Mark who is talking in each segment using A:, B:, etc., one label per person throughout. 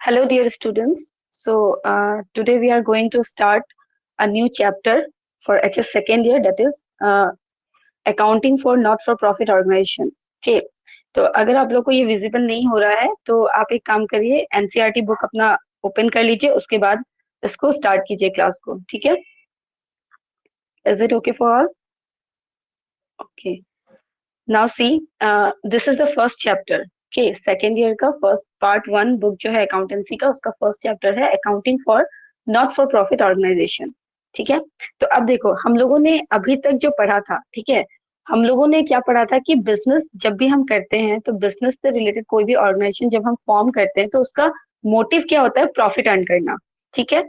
A: Hello, dear students. Today we are going to start a new chapter for HS second year, that is accounting for not-for-profit organization. Okay. तो अगर आप लोग को ये visible नहीं हो रहा है तो आप एक काम करिए, एनसीईआरटी बुक अपना ओपन कर लीजिए, उसके बाद इसको स्टार्ट कीजिए क्लास को. ठीक है. Is it okay for all? Okay. Now see, this is the first chapter. Okay, second year का फर्स्ट पार्ट 1 बुक जो है अकाउंटेंसी का, उसका फर्स्ट चैप्टर है accounting for not for profit organization. ठीक है. तो अब देखो, हम लोगों ने अभी तक जो पढ़ा था, ठीक है, हम लोगों ने क्या पढ़ा था कि बिजनेस जब भी हम करते हैं तो बिजनेस से रिलेटेड कोई भी ऑर्गेनाइजेशन जब हम फॉर्म करते हैं तो उसका मोटिव क्या होता है? प्रॉफिट अर्न करना. ठीक है.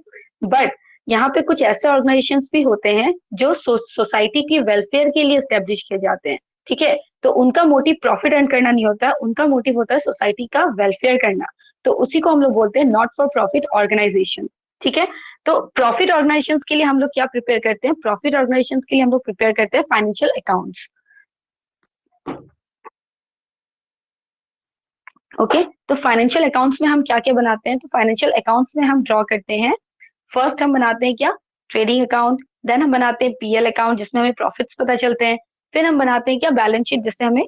A: बट यहाँ पे कुछ ऐसे ऑर्गेनाइजेशंस भी होते हैं जो सोसाइटी की वेलफेयर के लिए स्टेब्लिश किए जाते हैं. ठीक है. तो उनका मोटिव प्रॉफिट अर्न करना नहीं होता, उनका मोटिव होता है सोसाइटी का वेलफेयर करना. तो उसी को हम लोग बोलते हैं नॉट फॉर प्रॉफिट ऑर्गेनाइजेशन. ठीक है. तो प्रॉफिट ऑर्गेनाइजेशंस के लिए हम लोग क्या प्रिपेयर करते हैं? प्रॉफिट ऑर्गेनाइजेशंस के लिए हम लोग प्रिपेयर करते हैं फाइनेंशियल अकाउंट्स. ओके. तो फाइनेंशियल अकाउंट्स में हम क्या क्या बनाते हैं? तो फाइनेंशियल अकाउंट्स में हम ड्रॉ करते हैं, फर्स्ट हम बनाते हैं क्या? Trading account. देन हम बनाते हैं पीएल अकाउंट जिसमें हमें प्रॉफिट्स पता चलते हैं. फिर हम बनाते हैं क्या? बैलेंस शीट, जिससे हमें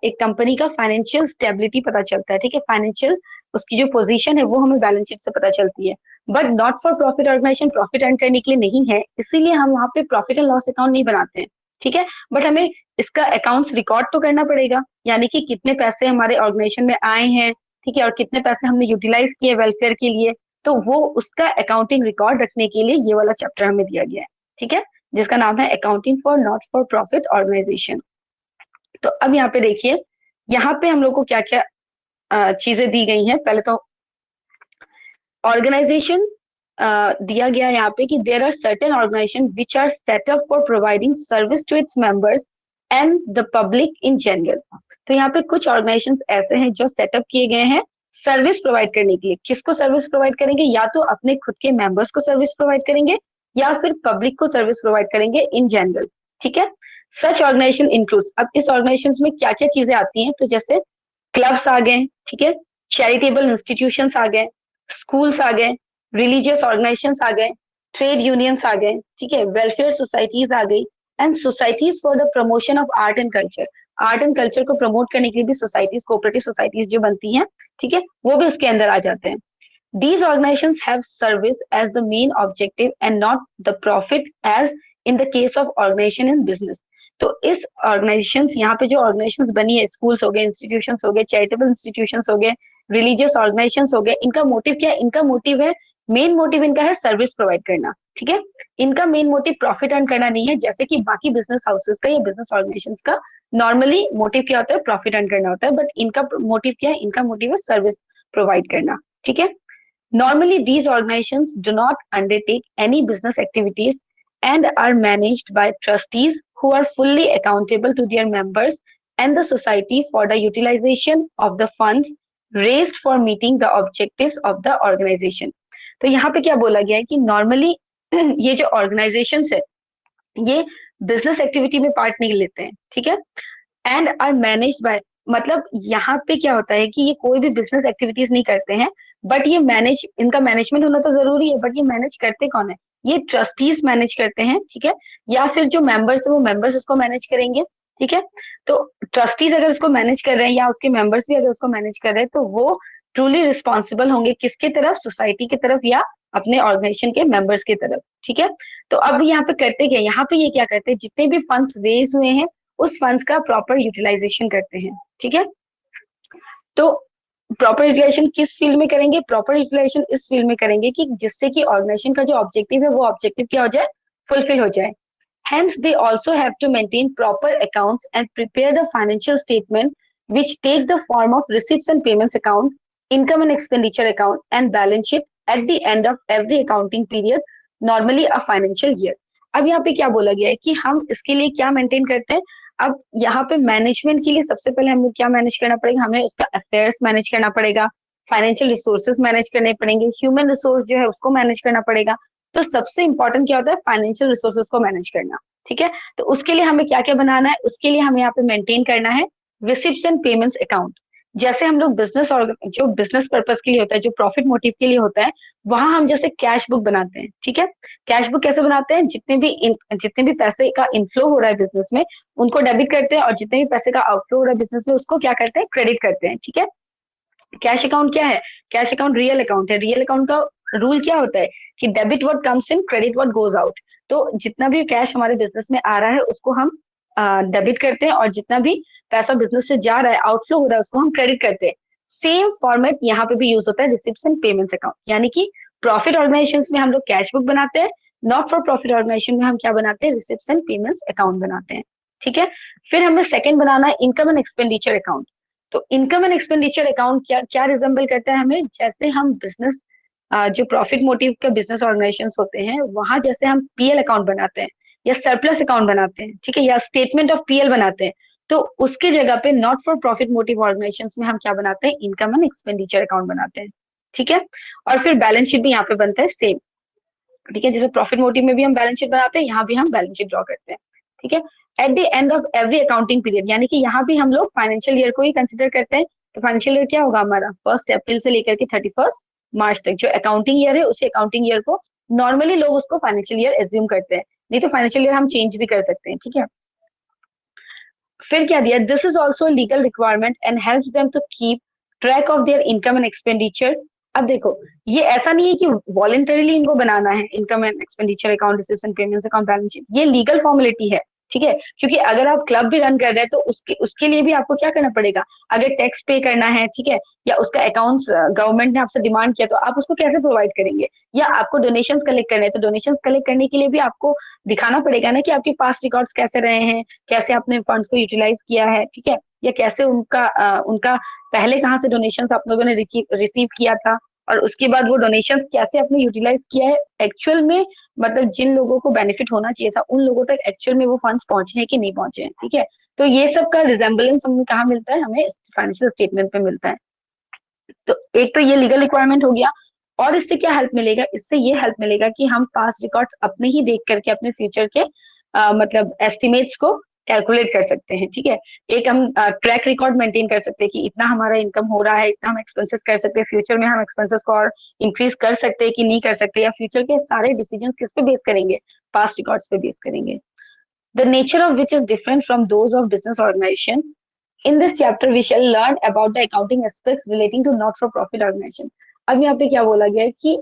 A: एक कंपनी का फाइनेंशियल स्टेबिलिटी पता चलता है. ठीक है. फाइनेंशियल उसकी जो पोजीशन है वो हमें बैलेंस शीट से पता चलती है. But not for profit organization profit earn करने के लिए नहीं है, इसीलिए हम वहाँ पे प्रॉफिट एंड लॉस अकाउंट नहीं बनाते हैं. ठीक है. बट हमें इसका अकाउंट्स रिकॉर्ड तो करना पड़ेगा, यानी कि कितने पैसे हमारे ऑर्गेनाइजेशन में आए हैं, ठीक है, और कितने पैसे हमने यूटिलाइज किए वेलफेयर के लिए. तो वो उसका अकाउंटिंग रिकॉर्ड रखने के लिए ये वाला चैप्टर हमें दिया गया है. ठीक है. जिसका नाम है accounting for not for profit organization. तो अब यहाँ पे देखिए, यहाँ पे हम लोग को क्या क्या चीजें दी गई हैं. पहले तो ऑर्गेनाइजेशन दिया गया है यहाँ पे कि there are certain organization which are set up for providing service to its members and the public in general. तो यहाँ पे कुछ ऑर्गेनाइजेशंस ऐसे हैं जो सेटअप किए गए हैं सर्विस प्रोवाइड करने के लिए. किसको सर्विस प्रोवाइड करेंगे? या तो अपने खुद के मेंबर्स को सर्विस प्रोवाइड करेंगे या फिर पब्लिक को सर्विस प्रोवाइड करेंगे इन जनरल. ठीक है. सच ऑर्गेनाइजेशन इंक्लूड्स, अब इस ऑर्गेनाइजेशन में क्या क्या चीजें आती हैं? तो जैसे क्लब्स आ गए, ठीक है, चैरिटेबल इंस्टीट्यूशंस आ गए, स्कूल्स आ गए, रिलीजियस ऑर्गेनाइजेशंस आ गए, ट्रेड यूनियंस आ गए, ठीक है, वेलफेयर सोसाइटीज आ गई, and societies for the promotion of art and culture. Art and culture को प्रमोट करने के लिए भी सोसाइटीज, कोऑपरेटिव सोसाइटीज जो बनती हैं, ठीक है, वो भी इसके अंदर आ जाते हैं. These organizations have service as the main objective and not the profit as in the case of organization in business. तो इस ऑर्गेनाइजेशंस, यहाँ पे जो ऑर्गेनाइजेशंस बनी है, स्कूल्स हो गए, इंस्टीट्यूशंस हो गए, चैरिटेबल इंस्टीट्यूशंस हो गए, रिलीजियस ऑर्गेनाइजेशंस हो गए, इनका मोटिव क्या है? इनका मोटिव है, मेन मोटिव इनका है सर्विस प्रोवाइड करना. ठीक है. इनका मेन मोटिव प्रॉफिट अर्न करना नहीं है, जैसे कि बाकी बिजनेस हाउसेस का या बिजनेस ऑर्गेनाइजेशंस का नॉर्मली मोटिव क्या होता है? प्रॉफिट अर्न करना होता है. बट इनका मोटिव क्या है? इनका मोटिव है सर्विस प्रोवाइड करना. ठीक है. Normally, these organizations do not undertake any business activities and are managed by trustees who are fully accountable to their members and the society for the utilization of the funds raised for meeting the objectives of the organization. तो यहाँ पे क्या बोला गया है कि normally ये जो ऑर्गेनाइजेशन है ये बिजनेस एक्टिविटी में पार्ट नहीं लेते हैं. ठीक है. एंड आर मैनेज्ड बाय, मतलब यहाँ पे क्या होता है कि ये कोई भी बिजनेस एक्टिविटीज नहीं करते हैं, बट ये मैनेज, इनका मैनेजमेंट होना तो जरूरी है, बट ये मैनेज करते कौन है? ये ट्रस्टीज मैनेज करते हैं. ठीक है. या फिर जो मेंबर्स है वो मेंबर्स इसको मैनेज करेंगे. ठीक है. तो ट्रस्टीज अगर उसको मैनेज कर रहे हैं या उसके मेंबर्स भी अगर उसको मैनेज कर रहे हैं तो वो ट्रूली रिस्पॉन्सिबल होंगे किसके तरफ? सोसाइटी की तरफ या अपने ऑर्गेनाइजेशन के मेंबर्स की तरफ. ठीक है. तो अब यहाँ पे करते क्या? यहाँ पे ये क्या करते हैं? जितने भी फंड्स रेज हुए हैं उस फंड्स का प्रॉपर यूटिलाइजेशन करते हैं. ठीक है. तो प्रॉपर यूटिलाइजेशन किस फील्ड में करेंगे? प्रॉपर यूटिलाइजेशन इस फील्ड में करेंगे कि जिससे कि ऑर्गेनाइजेशन का जो ऑब्जेक्टिव है वो ऑब्जेक्टिव क्या हो जाए? फुलफिल हो जाए. Hence, they also have to maintain proper accounts and prepare the financial statement which take the form of receipts and payments account, income and expenditure account, and balance sheet at the end of every accounting period, normally a financial year. अब यहाँ पे क्या बोला गया है कि हम इसके लिए क्या मेंटेन करते हैं? अब यहाँ पे मैनेजमेंट के लिए सबसे पहले हमें क्या मैनेज करना पड़ेगा? हमें उसका अफेयर्स मैनेज करना पड़ेगा, फाइनेंशियल रिसोर्सेज मैनेज करने पड़ेंगे, ह्यूमन रिसोर्स जो है उसको मैनेज करना पड़ेगा. तो सबसे इंपॉर्टेंट क्या होता है? फाइनेंशियल रिसोर्सेज को मैनेज करना. ठीक है. तो उसके लिए हमें क्या क्या बनाना है? उसके लिए हमें यहाँ पे मेंटेन करना है रिसिप्ट्स एंड पेमेंट्स अकाउंट. जैसे हम लोग बिजनेस और जो बिजनेस पर्पस के लिए होता है, जो प्रॉफिट मोटिव के लिए होता है, वहां हम जैसे कैश बुक बनाते हैं, ठीक है। कैश बुक कैसे बनाते हैं, जितने भी पैसे का इनफ्लो हो रहा है बिजनेस में, उनको डेबिट करते हैं, और जितने भी पैसे का आउटफ्लो हो रहा है बिजनेस में, उसको क्या करते हैं, क्रेडिट करते हैं, ठीक है। कैश अकाउंट क्या है, कैश अकाउंट रियल अकाउंट है। रियल अकाउंट का रूल क्या होता है कि debit what comes in, credit what goes out. तो जितना भी कैश हमारे बिजनेस में आ रहा है उसको हम डेबिट करते हैं, और जितना भी पैसा बिजनेस से जा रहा है, आउटफ्लो हो रहा है, उसको हम क्रेडिट करते हैं। सेम फॉर्मेट यहाँ पे भी यूज होता है रिसिप्ट्स एंड पेमेंट्स अकाउंट, यानी कि प्रॉफिट ऑर्गेनाइजेशन में हम लोग कैश बुक बनाते हैं, नॉट फॉर प्रॉफिट ऑर्गेनाइजेशन में हम क्या बनाते हैं, रिसिप्ट्स एंड पेमेंट्स अकाउंट बनाते हैं, ठीक है। फिर हमें सेकंड बनाना है इनकम एंड एक्सपेंडिचर अकाउंट। तो इनकम एंड एक्सपेंडिचर अकाउंट क्या क्या रिजेंबल करता है हमें, जैसे हम बिजनेस जो प्रॉफिट मोटिव के बिजनेस ऑर्गेनाइजेशन होते हैं, वहां जैसे हम पीएल अकाउंट बनाते हैं, या सरप्लस अकाउंट बनाते हैं, ठीक है, या स्टेटमेंट ऑफ पीएल बनाते हैं, तो उसके जगह पे not for profit motive organization में हम क्या बनाते हैं, इनकम एंड एक्सपेंडिचर अकाउंट बनाते हैं, ठीक है। और फिर बैलेंस शीट भी यहाँ पे बनता है सेम, ठीक है। जैसे प्रॉफिट मोटिव में भी हम बैलेंस शीट बनाते हैं, यहाँ भी हम बैलेंस शीट ड्रॉ करते हैं, ठीक है। Eight the end of every accounting period, यानी कि यहाँ भी हम लोग फाइनेंशियल ईयर को ही कंसिडर करते हैं। तो फाइनेंशियल ईयर क्या होगा हमारा, 1 अप्रैल से लेकर के 31 मार्च तक जो अकाउंटिंग ईयर है, उसी अकाउंटिंग ईयर को नॉर्मली लोग उसको फाइनेंशियल ईयर एज्यूम करते हैं, नहीं तो फाइनेंशियल ईयर हम चेंज भी कर सकते हैं, ठीक है। फिर क्या दिया, this is also legal requirement and helps them to keep track of their income and expenditure. अब देखो, ये ऐसा नहीं है कि वॉलेंटरीली इनको बनाना है, income and expenditure account, receipts and payments account, balance sheet, ये लीगल फॉर्मेलिटी है, ठीक है। क्योंकि अगर आप क्लब भी रन कर रहे हैं तो उसके उसके लिए भी आपको क्या करना पड़ेगा, अगर टैक्स पे करना है, ठीक है, या उसका अकाउंट्स गवर्नमेंट ने आपसे डिमांड किया, तो आप उसको कैसे प्रोवाइड करेंगे, या आपको डोनेशंस कलेक्ट करने हैं, तो डोनेशंस कलेक्ट करने के लिए भी आपको दिखाना पड़ेगा ना कि आपके पास रिकॉर्ड्स कैसे रहे हैं, कैसे आपने फंड्स को यूटिलाइज किया है, ठीक है, या कैसे उनका पहले कहाँ से डोनेशंस आप लोगों ने रिसीव किया था, और उसके बाद वो डोनेशंस कैसे आपने यूटिलाइज किया है एक्चुअल में, मतलब जिन लोगों को बेनिफिट होना चाहिए था उन लोगों तक एक्चुअल में वो फंड्स पहुंचे हैं कि नहीं पहुंचे हैं, ठीक है। तो ये सब का रिजेम्बलेंस हमें कहाँ मिलता है, हमें फाइनेंशियल स्टेटमेंट में मिलता है। तो एक तो ये लीगल रिक्वायरमेंट हो गया, और इससे क्या हेल्प मिलेगा, इससे ये हेल्प मिलेगा कि हम पास्ट रिकॉर्ड्स अपने ही देख करके अपने फ्यूचर के मतलब एस्टिमेट्स को कैलकुलेट कर सकते हैं, ठीक है। एक हम ट्रैक रिकॉर्ड मेंटेन कर सकते हैं कि इतना हमारा इनकम हो रहा है, इतना हम एक्सपेंसेस कर सकते हैं, फ्यूचर में हम एक्सपेंसेस को और इंक्रीज कर सकते हैं कि नहीं कर सकते, या फ्यूचर के सारे डिसीजन किस पे बेस करेंगे, पास्ट रिकॉर्ड्स पे बेस करेंगे। The nature of which is different from those of business organization. In this chapter, we shall learn about the accounting aspects relating to not-for-profit organization. अब यहाँ पे क्या बोला गया है कि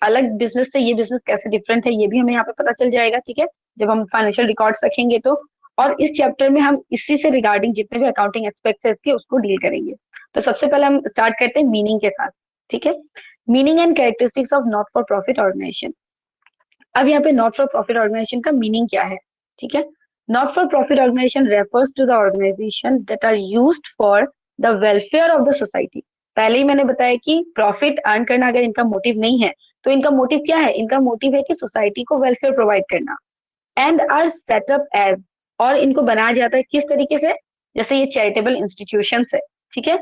A: अलग बिजनेस से ये बिजनेस कैसे डिफरेंट है, ये भी हमें यहाँ पे पता चल जाएगा, ठीक है, जब हम फाइनेंशियल रिकॉर्ड्स रखेंगे तो। और इस चैप्टर में हम इसी से रिगार्डिंग जितने भी अकाउंटिंग एस्पेक्ट्स है इसके, उसको डील करेंगे। तो सबसे पहले हम स्टार्ट करते हैं मीनिंग के साथ, ठीक है। Meaning and characteristics of not for profit organization. अब यहाँ पे नॉट फॉर प्रॉफिट ऑर्गेनाइजेशन का मीनिंग क्या है, ठीक है। Not for profit organization refers to the organization that are used for the welfare of the society. पहले ही मैंने बताया कि प्रॉफिट अर्न करना अगर इनका मोटिव नहीं है, तो इनका मोटिव क्या है, इनका मोटिव है कि सोसाइटी को वेलफेयर प्रोवाइड करना। एंड आर सेटअप एज, और इनको बनाया जाता है किस तरीके से, जैसे ये चैरिटेबल इंस्टीट्यूशन है, ठीक है,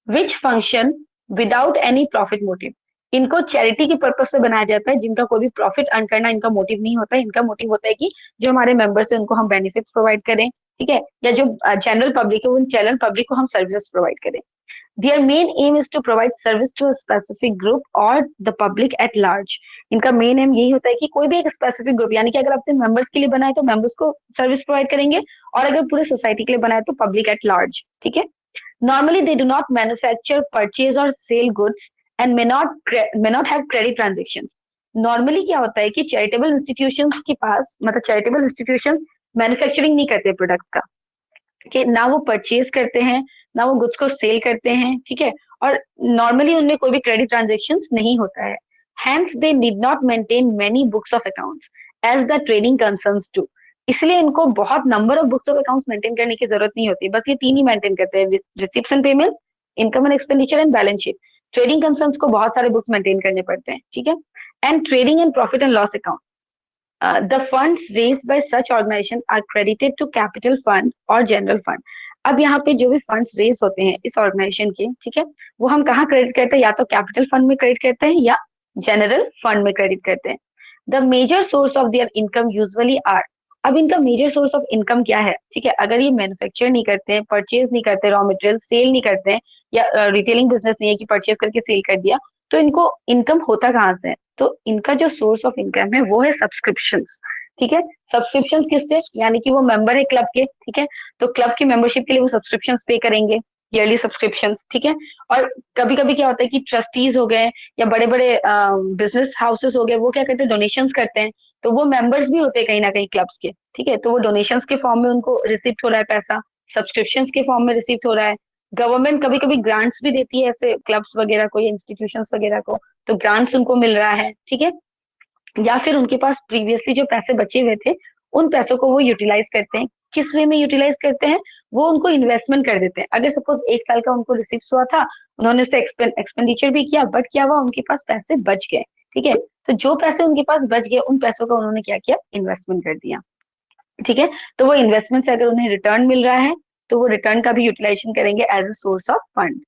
A: which function without any profit motive. इनको चैरिटी के पर्पज से बनाया जाता है, जिनका कोई भी प्रॉफिट अर्न करना इनका मोटिव नहीं होता है। इनका मोटिव होता है कि जो हमारे मेंबर्स है उनको हम बेनिफिट्स प्रोवाइड करें, ठीक है, या जो जनरल पब्लिक है उन जनरल पब्लिक को हम सर्विसेज प्रोवाइड करें। Their main aim is to provide service to a specific group or the public at large. इनका मेन एम यही होता है कि कोई भी एक स्पेसिफिक ग्रुप, यानी कि अगर अपने मेंबर्स के लिए बनाए तो मेंबर्स को सर्विस प्रोवाइड करेंगे, और अगर पूरे सोसाइटी के लिए बनाए तो पब्लिक एट लार्ज, ठीक है। Normally they do not manufacture, purchase or sell goods and may not have credit transactions. Normally क्या होता है कि चैरिटेबल इंस्टीट्यूशंस के पास, मतलब चैरिटेबल इंस्टीट्यूशंस मैन्युफैक्चरिंग नहीं करते प्रोडक्ट्स का, कि ना वो परचेज करते हैं, ना वो गुड्स को सेल करते हैं, ठीक है, और नॉर्मली उनमें कोई भी क्रेडिट ट्रांजेक्शन नहीं होता है। Hence they need not maintain many books of accounts as the trading concerns do. इसलिए इनको बहुत number of books of accounts maintain करने की जरूरत नहीं होती, बस ये तीन ही मेंटेन करते हैं, receipts and payment, income and expenditure and balance sheet. Trading concerns को बहुत सारे बुक्स मेंटेन करने पड़ते हैं, ठीक है। And trading and profit and loss account, the funds raised by such organization are credited to capital fund or general fund. अब यहाँ पे जो भी फंड्स रेज होते हैं इस ऑर्गेनाइजेशन के, ठीक है, वो हम कहाँ क्रेडिट करते हैं, या तो कैपिटल फंड में क्रेडिट करते हैं या जनरल फंड में क्रेडिट करते हैं। The major source of their income usually are, अब इनका मेजर सोर्स ऑफ इनकम क्या है, ठीक है, अगर ये मैन्युफैक्चर नहीं करते हैं, परचेज नहीं करते, रॉ मटेरियल सेल नहीं करते हैं, या रिटेलिंग बिजनेस नहीं है कि परचेज करके सेल कर दिया, तो इनको इनकम होता कहाँ से है? तो इनका जो सोर्स ऑफ इनकम है वो है सब्सक्रिप्शन। ठीक है, सब्सक्रिप्शन किससे, यानी कि वो मेंबर है क्लब के, ठीक है, तो क्लब की मेंबरशिप के लिए वो सब्सक्रिप्शन पे करेंगे, ईयरली सब्सक्रिप्शन, ठीक है। और कभी कभी क्या होता है कि ट्रस्टीज हो गए या बड़े बड़े बिजनेस हाउसेस हो गए, वो क्या करते हैं, डोनेशंस करते हैं, तो वो मेंबर्स भी होते हैं कहीं ना कहीं क्लब्स के, ठीक है, तो वो डोनेशंस के फॉर्म में उनको रिसिप्ट हो रहा है पैसा, सब्सक्रिप्शन के फॉर्म में रिसिप्ट हो रहा है। गवर्नमेंट कभी कभी ग्रांट्स भी देती है ऐसे क्लब्स वगैरह को या इंस्टीट्यूशंस वगैरह को, तो ग्रांट्स उनको मिल रहा है, ठीक है। या फिर उनके पास प्रीवियसली जो पैसे बचे हुए थे, उन पैसों को वो यूटिलाइज करते हैं। किस वे में यूटिलाइज करते हैं, वो उनको इन्वेस्टमेंट कर देते हैं। अगर सपोज 1 साल का उनको रिसिप्ट हुआ था, उन्होंने उससे एक्सपेंडिचर भी किया, बट क्या हुआ, उनके पास पैसे बच गए, ठीक है, तो जो पैसे उनके पास बच गए, उन पैसों का उन्होंने क्या किया, इन्वेस्टमेंट कर दिया, ठीक है। तो वो इन्वेस्टमेंट से अगर उन्हें रिटर्न मिल रहा है, तो वो रिटर्न का भी यूटिलाइजेशन करेंगे as a source of fund.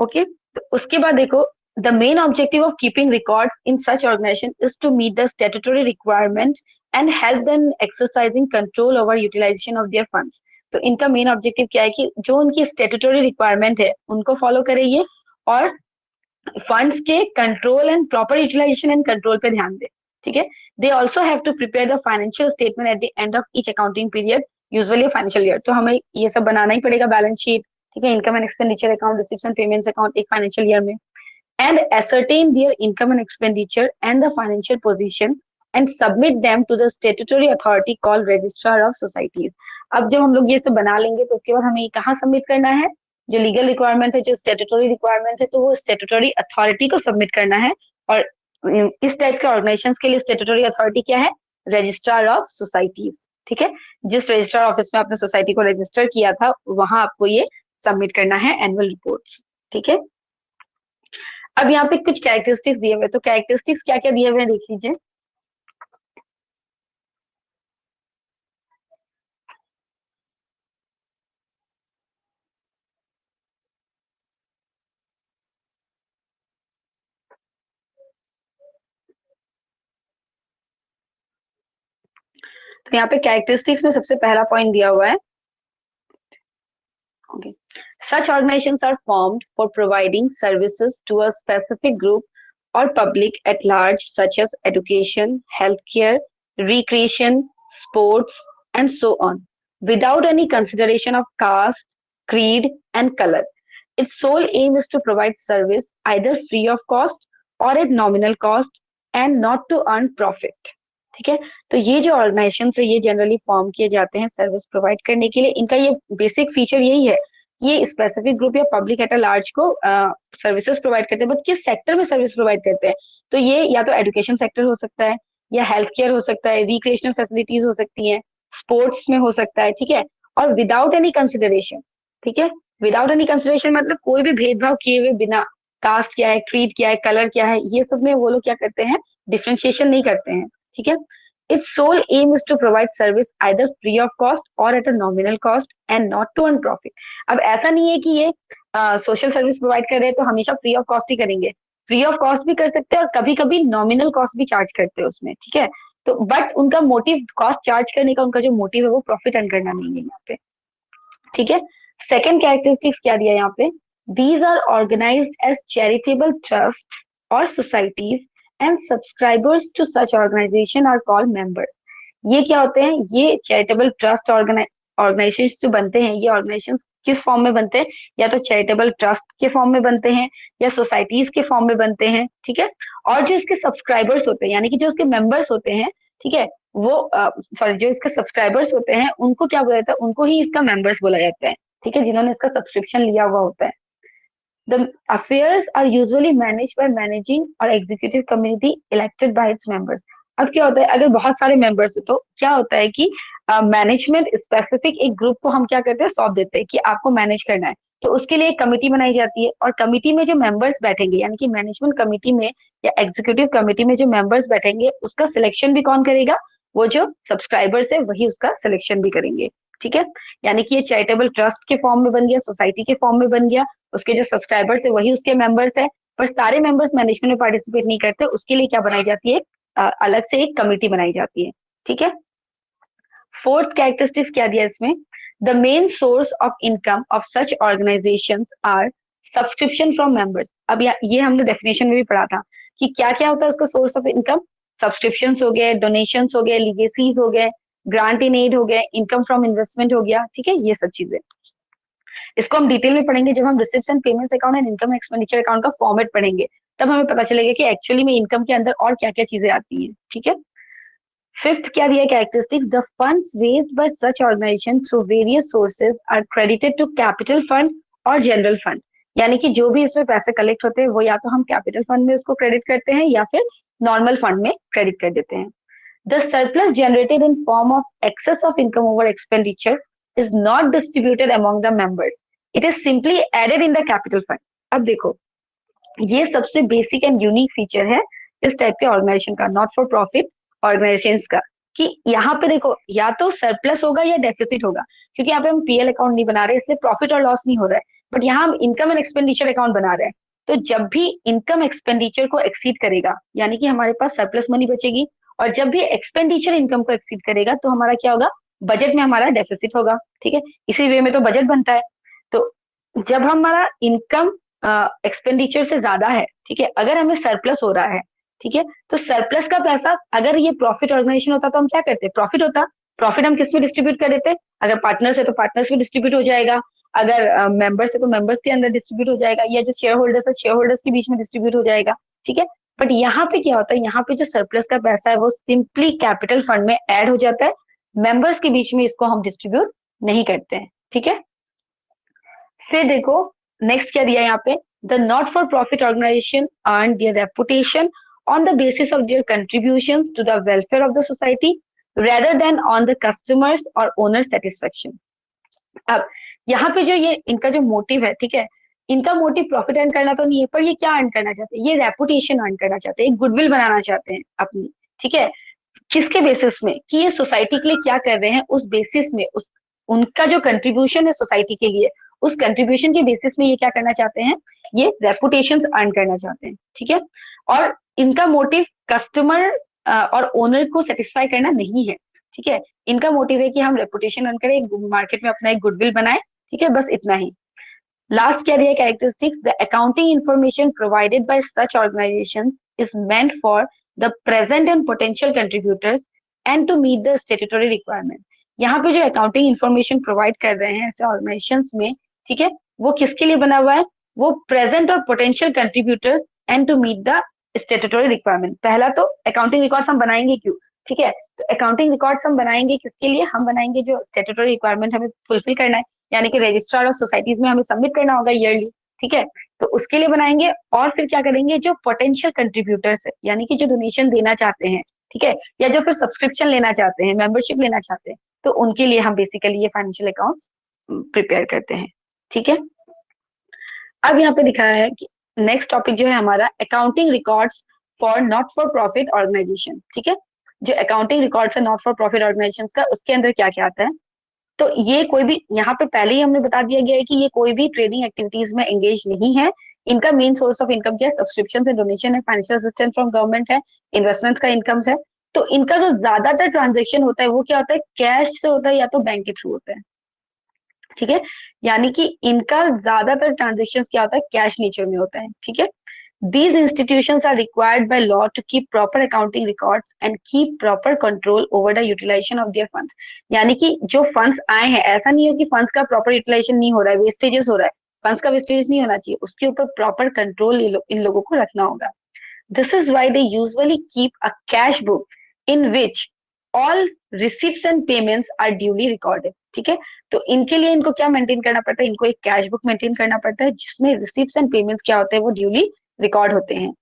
A: Okay, तो उसके बाद देखो, the main objective of keeping records in such organization is to meet the statutory requirement and help them exercising control over utilization of their funds. तो इनका main objective क्या है कि जो उनकी स्टेटूटरी रिक्वायरमेंट है उनको फॉलो करे ये, और फंड्स के control and proper utilization and control पे ध्यान दे, ठीक है। They also have to prepare the financial statement at the end of each accounting period, usually financial year, तो हमें ये सब बनाना ही पड़ेगा, बैलेंस शीट, ठीक है, income and expenditure account, receipts and payments account एक फाइनेंशियल ईयर में, and ascertain their income and expenditure and the financial position and submit them to the statutory authority called registrar of societies। अब जब हम लोग ये सब बना लेंगे तो उसके बाद हमें कहाँ सबमिट करना है, जो लीगल रिक्वायरमेंट है, जो स्टेटूटरी रिक्वायरमेंट है, तो वो स्टेटूटरी अथॉरिटी को सबमिट करना है। और इस टाइप के ऑर्गेनाइजेशन के लिए स्टेटूटरी अथॉरिटी क्या है, रजिस्ट्रार ऑफ सोसाइटीज, ठीक है। जिस रजिस्ट्रार ऑफिस में आपने सोसाइटी को रजिस्टर किया था, वहां आपको ये सबमिट करना है एनुअल रिपोर्ट्स, ठीक है। अब यहाँ पे कुछ कैरेक्टरिस्टिक्स दिए हुए, तो कैरेक्टरिस्टिक्स क्या क्या दिए हुए हैं देख लीजिए। तो यहाँ पे कैरेक्टरिस्टिक्स में सबसे पहला पॉइंट दिया हुआ है, okay. Such organizations are formed for providing services to a specific group or public at large, such as education, healthcare, recreation, sports, and so on, without any consideration of caste, creed, and color. Its sole aim is to provide service either free of cost or at nominal cost and not to earn profit। ठीक है, तो ये जो organisation है ये generally form किए जाते हैं सर्विस प्रोवाइड करने के लिए। इनका ये बेसिक फीचर यही है, ये स्पेसिफिक ग्रुप या पब्लिक एट अ लार्ज को सर्विसेज प्रोवाइड करते हैं, बट किस सेक्टर में सर्विस प्रोवाइड करते हैं, तो ये या तो एजुकेशन सेक्टर हो सकता है, या हेल्थ केयर हो सकता है, रिक्रिएशनल फैसिलिटीज हो सकती हैं, स्पोर्ट्स में हो सकता है, ठीक है, और विदाउट एनी कंसिडरेशन, ठीक है, विदाउट एनी कंसिडरेशन मतलब कोई भी भेदभाव किए हुए बिना, कास्ट क्या है, क्रीड क्या है, कलर क्या है, ये सब में वो लोग क्या करते हैं, डिफ्रेंशिएशन नहीं करते हैं, ठीक है। Its sole aim is to provide service either free of cost or at a nominal cost and not to earn profit। अब ऐसा नहीं है कि ये सोशल सर्विस प्रोवाइड कर रहे हैं तो हमेशा फ्री ऑफ कॉस्ट ही करेंगे, फ्री ऑफ कॉस्ट भी कर सकते हैं और कभी कभी नॉमिनल कॉस्ट भी चार्ज करते हैं उसमें, ठीक है। तो बट उनका मोटिव, कॉस्ट चार्ज करने का उनका जो मोटिव है वो प्रॉफिट अर्न करना नहीं है यहाँ पे, ठीक है। सेकेंड कैरेक्टरिस्टिक्स क्या दिया यहाँ पे, these are organised as charitable trust और societies and subscribers to such organisation are called members. ये क्या होते हैं, ये चैरिटेबल ट्रस्ट ऑर्गेनाइजेशन जो बनते हैं, ये ऑर्गेनाइजेशन किस फॉर्म में बनते हैं, या तो चैरिटेबल ट्रस्ट के फॉर्म में बनते हैं या सोसाइटीज के फॉर्म में बनते हैं, ठीक है। और जो इसके सब्सक्राइबर्स होते हैं, यानी कि जो इसके मेंबर्स होते हैं, ठीक है, वो सॉरी जो इसके सब्सक्राइबर्स होते हैं उनको क्या बोला जाता है, उनको ही इसका मेंबर्स बोला जाता है, ठीक है, जिन्होंने इसका सब्सक्रिप्शन लिया हुआ होता है। The affairs are usually manage by managing और executive community elected by its members. अब क्या होता है, अगर बहुत सारे मेंबर्स है तो क्या होता है कि मैनेजमेंट स्पेसिफिक एक ग्रुप को हम क्या करते हैं, सौंप देते हैं कि आपको मैनेज करना है, तो उसके लिए एक कमिटी बनाई जाती है, और कमिटी में जो मेंबर्स बैठेंगे, यानी कि मैनेजमेंट कमिटी में या एग्जीक्यूटिव कमिटी में जो मेंबर्स बैठेंगे, उसका सिलेक्शन भी कौन करेगा, वो जो सब्सक्राइबर्स है वही उसका सिलेक्शन भी करेंगे, ठीक है, यानी कि ये चैरिटेबल ट्रस्ट के फॉर्म में बन गया, सोसाइटी के फॉर्म में बन गया, उसके जो सब्सक्राइबर्स है वही उसके मेंबर्स है, पर सारे मेंबर्स मैनेजमेंट में पार्टिसिपेट नहीं करते, उसके लिए क्या बनाई जाती है, अलग से एक कमिटी बनाई जाती है। ठीक है, फोर्थ कैरेक्टरिस्टिक्स क्या दिया इसमें, the main source of income of such organizations are subscription from members. अब ये हमने डेफिनेशन में भी पढ़ा था कि क्या क्या होता है उसका सोर्स ऑफ इनकम, सब्सक्रिप्शन हो गए, डोनेशन हो गए, लीगेसीज हो गए, ग्रांट इन एड हो गए, इनकम फ्रॉम इन्वेस्टमेंट हो गया। ठीक है, ये सब चीजें इसको हम डिटेल में पढ़ेंगे जब हम receipts and payments account and income expenditure account का फॉर्मेट पढ़ेंगे, तब हमें पता चलेगा कि एक्चुअली में इनकम के अंदर और क्या क्या चीजें आती हैं। ठीक है, फिफ्थ क्या दिया characteristic, the funds raised by such organization through various sources are credited to capital fund और जनरल फंड। यानी कि जो भी इसमें पैसे कलेक्ट होते हैं वो या तो हम कैपिटल फंड में उसको क्रेडिट करते हैं या फिर नॉर्मल फंड में क्रेडिट कर देते हैं। The surplus generated in form of excess of income over expenditure is not distributed among the members. It is simply added in the capital fund. अब देखो, ये सबसे बेसिक एंड यूनिक फीचर है इस टाइप के ऑर्गेनाइजेशन का, not for profit organization का, कि यहाँ पे देखो या तो सरप्लस होगा या डेफिसिट होगा, क्योंकि यहाँ पे हम पीएल अकाउंट नहीं बना रहे, इसलिए प्रॉफिट और लॉस नहीं हो रहा है, बट यहाँ हम इनकम एंड एक्सपेंडिचर अकाउंट बना रहे हैं। तो जब भी इनकम एक्सपेंडिचर को एक्सीड करेगा, यानी कि हमारे पास सरप्लस मनी बचेगी, और जब भी एक्सपेंडिचर इनकम को एक्सीड करेगा तो हमारा क्या होगा, बजट में हमारा डेफिसिट होगा। ठीक है, इसी वे में तो बजट बनता है। तो जब हमारा इनकम एक्सपेंडिचर से ज्यादा है, ठीक है, अगर हमें सरप्लस हो रहा है, ठीक है, तो सरप्लस का पैसा अगर ये प्रॉफिट ऑर्गेनाइजेशन होता तो हम क्या करते, प्रॉफिट होता, प्रॉफिट हम किस में डिस्ट्रीब्यूट कर देते, अगर पार्टनर्स है तो पार्टनर्स में डिस्ट्रीब्यूट हो जाएगा, अगर मेंबर्स है तो मेंबर्स के अंदर डिस्ट्रीब्यूट हो जाएगा, या जो शेयर होल्डर्स है शेयर होल्डर्स के बीच में डिस्ट्रीब्यूट हो जाएगा। ठीक है, बट यहाँ पे क्या होता है, यहाँ पे जो सरप्लस का पैसा है वो सिंपली कैपिटल फंड में ऐड हो जाता है, मेंबर्स के बीच में इसको हम डिस्ट्रीब्यूट नहीं करते हैं। ठीक है, फिर देखो नेक्स्ट क्या दिया यहाँ पे, the not for profit organization earn their reputation on the basis of their contributions to the welfare of the society rather than on the customers और ओनर सेटिस्फेक्शन। अब यहाँ पे जो ये इनका जो मोटिव है, ठीक है, इनका मोटिव प्रॉफिट अर्न करना तो नहीं है, पर ये क्या अर्न करना चाहते हैं, ये रेपुटेशन अर्न करना चाहते हैं, एक गुडविल बनाना चाहते हैं अपनी। ठीक है, किसके बेसिस में, कि ये सोसाइटी के लिए क्या कर रहे हैं, उस बेसिस में, उस उनका जो कंट्रीब्यूशन है सोसाइटी के लिए, उस कंट्रीब्यूशन के बेसिस में ये क्या करना चाहते हैं, ये रेपुटेशन अर्न करना चाहते हैं। ठीक है, और इनका मोटिव कस्टमर और ओनर को सेटिस्फाई करना नहीं है। ठीक है, इनका मोटिव है कि हम रेपुटेशन अर्न करें, मार्केट में अपना एक गुडविल बनाए। ठीक है, बस इतना ही। लास्ट क्या दिया characteristics, the accounting information provided by such organization is meant for the present and potential contributors and to meet the statutory requirement. यहाँ पे जो अकाउंटिंग इंफॉर्मेशन प्रोवाइड कर रहे हैं ऐसे ऑर्गेनाइजेशन में, ठीक है, वो किसके लिए बना हुआ है, वो प्रेजेंट और potential contributors and to meet the statutory requirement. पहला तो अकाउंटिंग रिकॉर्ड्स हम बनाएंगे क्यों, ठीक है, तो अकाउंटिंग रिकॉर्ड्स हम बनाएंगे किसके लिए, हम बनाएंगे जो स्टेट्यूटरी रिक्वायरमेंट हमें फुलफिल करना है, यानी कि रजिस्ट्रार ऑफ सोसाइटीज में हमें सबमिट करना होगा ईयरली। ठीक है, तो उसके लिए बनाएंगे, और फिर क्या करेंगे, जो पोटेंशियल कंट्रीब्यूटर्स है, यानी कि जो डोनेशन देना चाहते हैं, ठीक है, या जो फिर सब्सक्रिप्शन लेना चाहते हैं, मेंबरशिप लेना चाहते हैं, तो उनके लिए हम बेसिकली ये फाइनेंशियल अकाउंट्स प्रिपेयर करते हैं। ठीक है, अब यहाँ पे दिखाया है कि नेक्स्ट टॉपिक जो है हमारा accounting records for not for profit organization. ठीक है, जो अकाउंटिंग रिकॉर्ड्स है नॉट फॉर प्रॉफिट ऑर्गेनाइजेशन का, उसके अंदर क्या क्या आता है, तो ये कोई भी, यहाँ पे पहले ही हमने बता दिया गया है कि ये कोई भी ट्रेडिंग एक्टिविटीज में एंगेज नहीं है। इनका मेन सोर्स ऑफ इनकम क्या है, सब्सक्रिप्शन से डोनेशन है, फाइनेंशियल असिस्टेंस फ्रॉम गवर्नमेंट है, इन्वेस्टमेंट का इनकम है। तो इनका जो ज्यादातर ट्रांजेक्शन होता है वो क्या होता है, कैश से होता है या तो बैंक के थ्रू होता है। ठीक है, यानी कि इनका ज्यादातर ट्रांजेक्शन क्या होता है, कैश नेचर में होता है। ठीक है, these institutions are required by law to keep proper accounting records and keep proper control over the utilization of their funds। यानी कि जो फंड्स आए हैं, ऐसा नहीं हो कि फंड्स का प्रॉपर यूटिलाइजेशन नहीं हो रहा है, वेस्टेजेस हो रहा है, फंड्स का वेस्टेज नहीं होना चाहिए, उसके ऊपर प्रॉपर कंट्रोल इन लोगों को रखना होगा। This is why they usually keep a cash book in which all receipts and payments are duly recorded. ठीक है, तो इनके लिए इनको क्या मेंटेन करना पड़ता है, इनको एक कैश बुक मेंटेन करना पड़ता है जिसमें रिसिप्ट्स एंड पेमेंट्स क्या होते हैं, वो ड्यूली रिकॉर्ड होते हैं।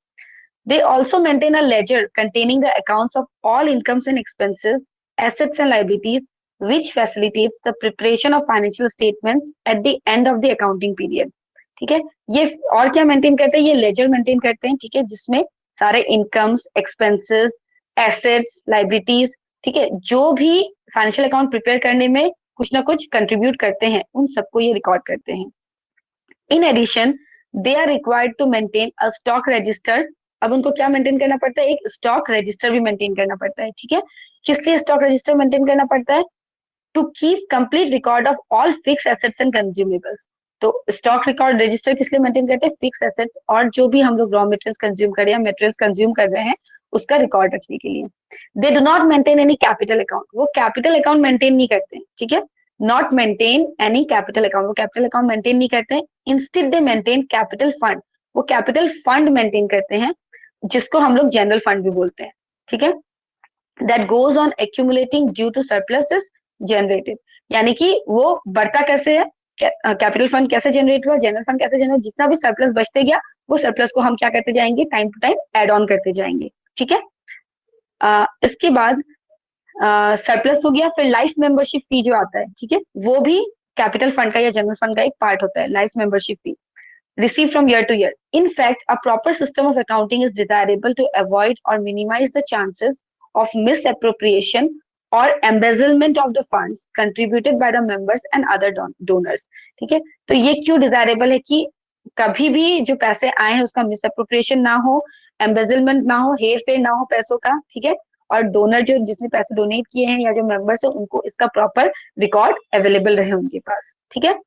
A: They also maintain a ledger containing the accounts of all incomes and expenses, assets and liabilities, which facilitates the preparation of financial statements at the end of the accounting period। ठीक है, ये और क्या maintain करते हैं, ये laser maintain करते हैं। ठीक है, जिसमें सारे इनकम्स, एक्सपेंसेस, एसेट्स, लाइबिलिटीज, ठीक है, जो भी फाइनेंशियल अकाउंट प्रिपेयर करने में कुछ ना कुछ कंट्रीब्यूट करते हैं, उन सबको ये रिकॉर्ड करते हैं। In addition they are required to maintain a stock register. अब उनको क्या मेंटेन करना पड़ता है, एक स्टॉक रजिस्टर भी मेंटेन करना पड़ता है, ठीक है। किस लिए स्टॉक रजिस्टर मेंटेन करना पड़ता है, to keep complete record of all fixed assets and consumables. तो स्टॉक रिकॉर्ड रजिस्टर किस लिए मेंटेन करते हैं, फिक्स एसेट्स और जो भी हम लोग रॉ मटेरियल्स कंज्यूम कर रहे हैं, मटेरियल्स कंज्यूम कर रहे हैं, उसका रिकॉर्ड रखने के लिए। They do not maintain any capital account, वो कैपिटल अकाउंट मेंटेन नहीं करते हैं, ठीक है। Not maintain any capital account, वो कैपिटल अकाउंट मेंटेन नहीं करते हैं। Instead they maintain capital fund, वो कैपिटल फंड मेंटेन करते हैं, जिसको हम लोग जनरल फंड भी बोलते हैं, ठीक है। That goes on accumulating due to surpluses generated, यानी कि वो बढ़ता कैसे है, कैपिटल फंड कैसे जनरेट हुआ, जनरल फंड कैसे जनरेट, जितना भी सरप्लस बचते गया वो सरप्लस को हम क्या करते जाएंगे, time to time add on करते जाएंगे, ठीक है। इसके बाद सरप्लस हो गया, फिर लाइफ मेंबरशिप फी जो आता है, ठीक है, वो भी कैपिटल फंड का या जनरल फंड का एक पार्ट होता है, life membership fee received from year to year. In fact, a proper system of accounting is desirable to avoid or minimize the chances of misappropriation or embezzlement of the funds contributed by the members and other donors. ठीक है, तो ये क्यों desirable है कि कभी भी जो पैसे आए हैं उसका मिसअप्रोप्रिएशन ना हो, एम्बेजलमेंट ना हो, हेर फेर ना हो पैसों का, ठीक है। और डोनर जो जिसने पैसे डोनेट किए हैं या जो मेंबर्स है उनको इसका प्रॉपर रिकॉर्ड अवेलेबल रहे उनके पास, ठीक है।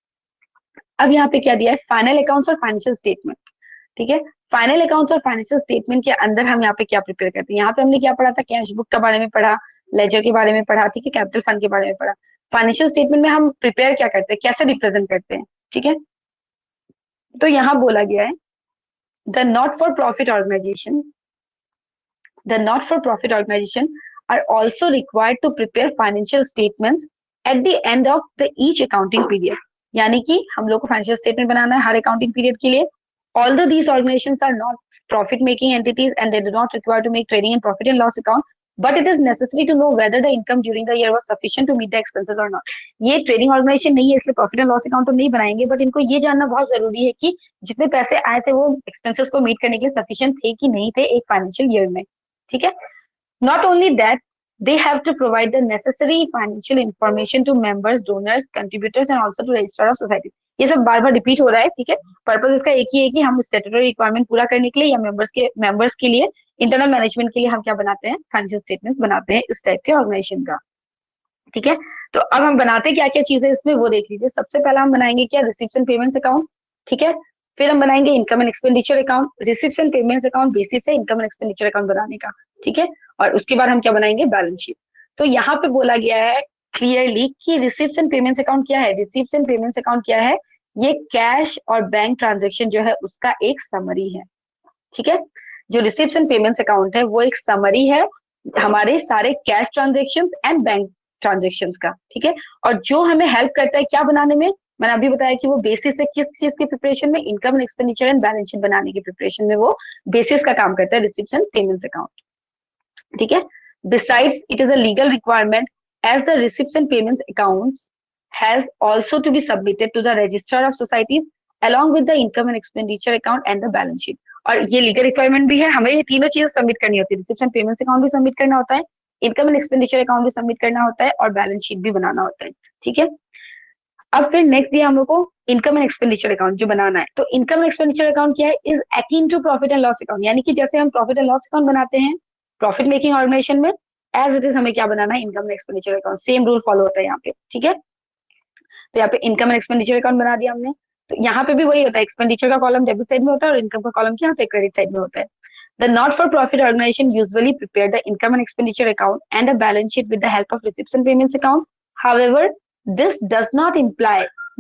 A: अब यहाँ पे क्या दिया है, फाइनल अकाउंट्स और फाइनेंशियल स्टेटमेंट, ठीक है। फाइनल अकाउंट्स और फाइनेंशियल स्टेटमेंट के अंदर हम यहाँ पे क्या प्रिपेयर करते हैं, यहाँ पे हमने क्या पढ़ा था, कैश बुक के बारे में पढ़ा, लेजर के बारे में पढ़ा, ठीक है, कैपिटल फंड के बारे में पढ़ा। फाइनेंशियल स्टेटमेंट में हम प्रिपेयर क्या करते हैं, कैसे रिप्रेजेंट करते हैं, ठीक है। तो यहाँ बोला गया है, the not for profit organization, the not-for-profit organization are also required to prepare financial statements at the end of the each accounting period. यानी कि हम लोग को फाइनेंशियल स्टेटमेंट बनाना है हर अकाउंटिंग पीरियड के लिए. Although these organizations are not profit-making entities and they do not require to make trading and profit and loss account, but it is necessary to know whether the income during the year was sufficient to meet the expenses or not. ये trading organisation नहीं है इसलिए profit and loss account तो नहीं बनाएंगे, but इनको ये जानना बहुत जरूरी है कि जितने पैसे आए थे वो एक्सपेंसेस को मीट करने के लिए सफिशिएंट थे कि नहीं थे एक फाइनेंशियल ईयर में, ठीक है. Not only that, they have to provide the necessary financial information to members, donors, contributors and also to registrar of society. ये सब बार बार रिपीट हो रहा है, ठीक है. पर्पस इसका एक ही है कि हम स्टेटूटरी रिक्वायरमेंट पूरा करने के लिए या मेंबर्स के लिए इंटरनल मैनेजमेंट के लिए हम क्या बनाते हैं, फाइनेंशियल स्टेटमेंट्स बनाते हैं इस टाइप के ऑर्गेनाइजेशन का, ठीक है. तो अब हम बनाते क्या क्या चीजें इसमें वो देख लीजिए. सबसे पहला हम बनाएंगे क्या, रिसिप्ट्स एंड पेमेंट्स अकाउंट, ठीक है. फिर हम बनाएंगे income and expenditure account. Receipts and payments account basis है इनकम एंड एक्सपेंडिचर अकाउंट बनाने का, ठीक है. और उसके बाद हम क्या बनाएंगे, बैलेंस शीट. तो यहाँ पे बोला गया है क्लियरली कि रिसिप्ट्स एंड पेमेंट्स अकाउंट क्या है. रिसिप्ट्स एंड पेमेंट्स अकाउंट क्या है, ये कैश और बैंक ट्रांजेक्शन जो है उसका एक समरी है, ठीक है. जो रिसिप्ट्स एंड पेमेंट्स अकाउंट है वो एक समरी है हमारे सारे cash transaction and bank transaction का, ठीक है. और जो हमें हेल्प करता है क्या बनाने में, मैंने अभी बताया कि वो बेसिस है किस चीज के प्रिपरेशन में, income and expenditure and balance sheet बनाने की प्रिपरेशन में वो बेसिस का काम करता है रिसिप्ट्स एंड पेमेंट्स अकाउंट, ठीक है. Besides, it is a legal requirement as the receipts and payments accounts has also to be submitted to the registrar of societies along with the income and expenditure account and the balance sheet. और ये legal requirement भी है, हमें ये तीनों चीजें submit करनी होती है. रिसिप्ट्स एंड पेमेंट्स अकाउंट भी सबमिट करना होता है, इनकम एंड एक्सपेंडिचर अकाउंट भी सबमिट करना होता है और बैलेंस शीट भी बनाना होता है, ठीक है. अब फिर नेक्स्ट दिया हम लोग को इनकम एंड एक्सपेंडिचर अकाउंट जो बनाना है. तो इनकम एंड एक्सपेंडिचर अकाउंट क्या है, is akin to profit and loss account. यानी कि जैसे हम प्रॉफिट एंड लॉस अकाउंट बनाते हैं प्रॉफिट मेकिंग ऑर्गेनाइजेशन में, एज इट इज हमें क्या बनाना है, income and expenditure account. Same rule follow होता है यहाँ पे, ठीक है. तो यहाँ पे इनकम एंड एक्सपेंडिचर अकाउंट बना दिया हमने. तो यहाँ पे भी वही होता है, एक्सपेंडिचर का कॉलम डेबिट साइड में होता है और इनकम का कॉलम क्या होता है, क्रेडिट साइड में होता है. The not-for-profit organization usually prepare the income and expenditure account and a balance sheet with the help of receipts and payments account. However, this does not imply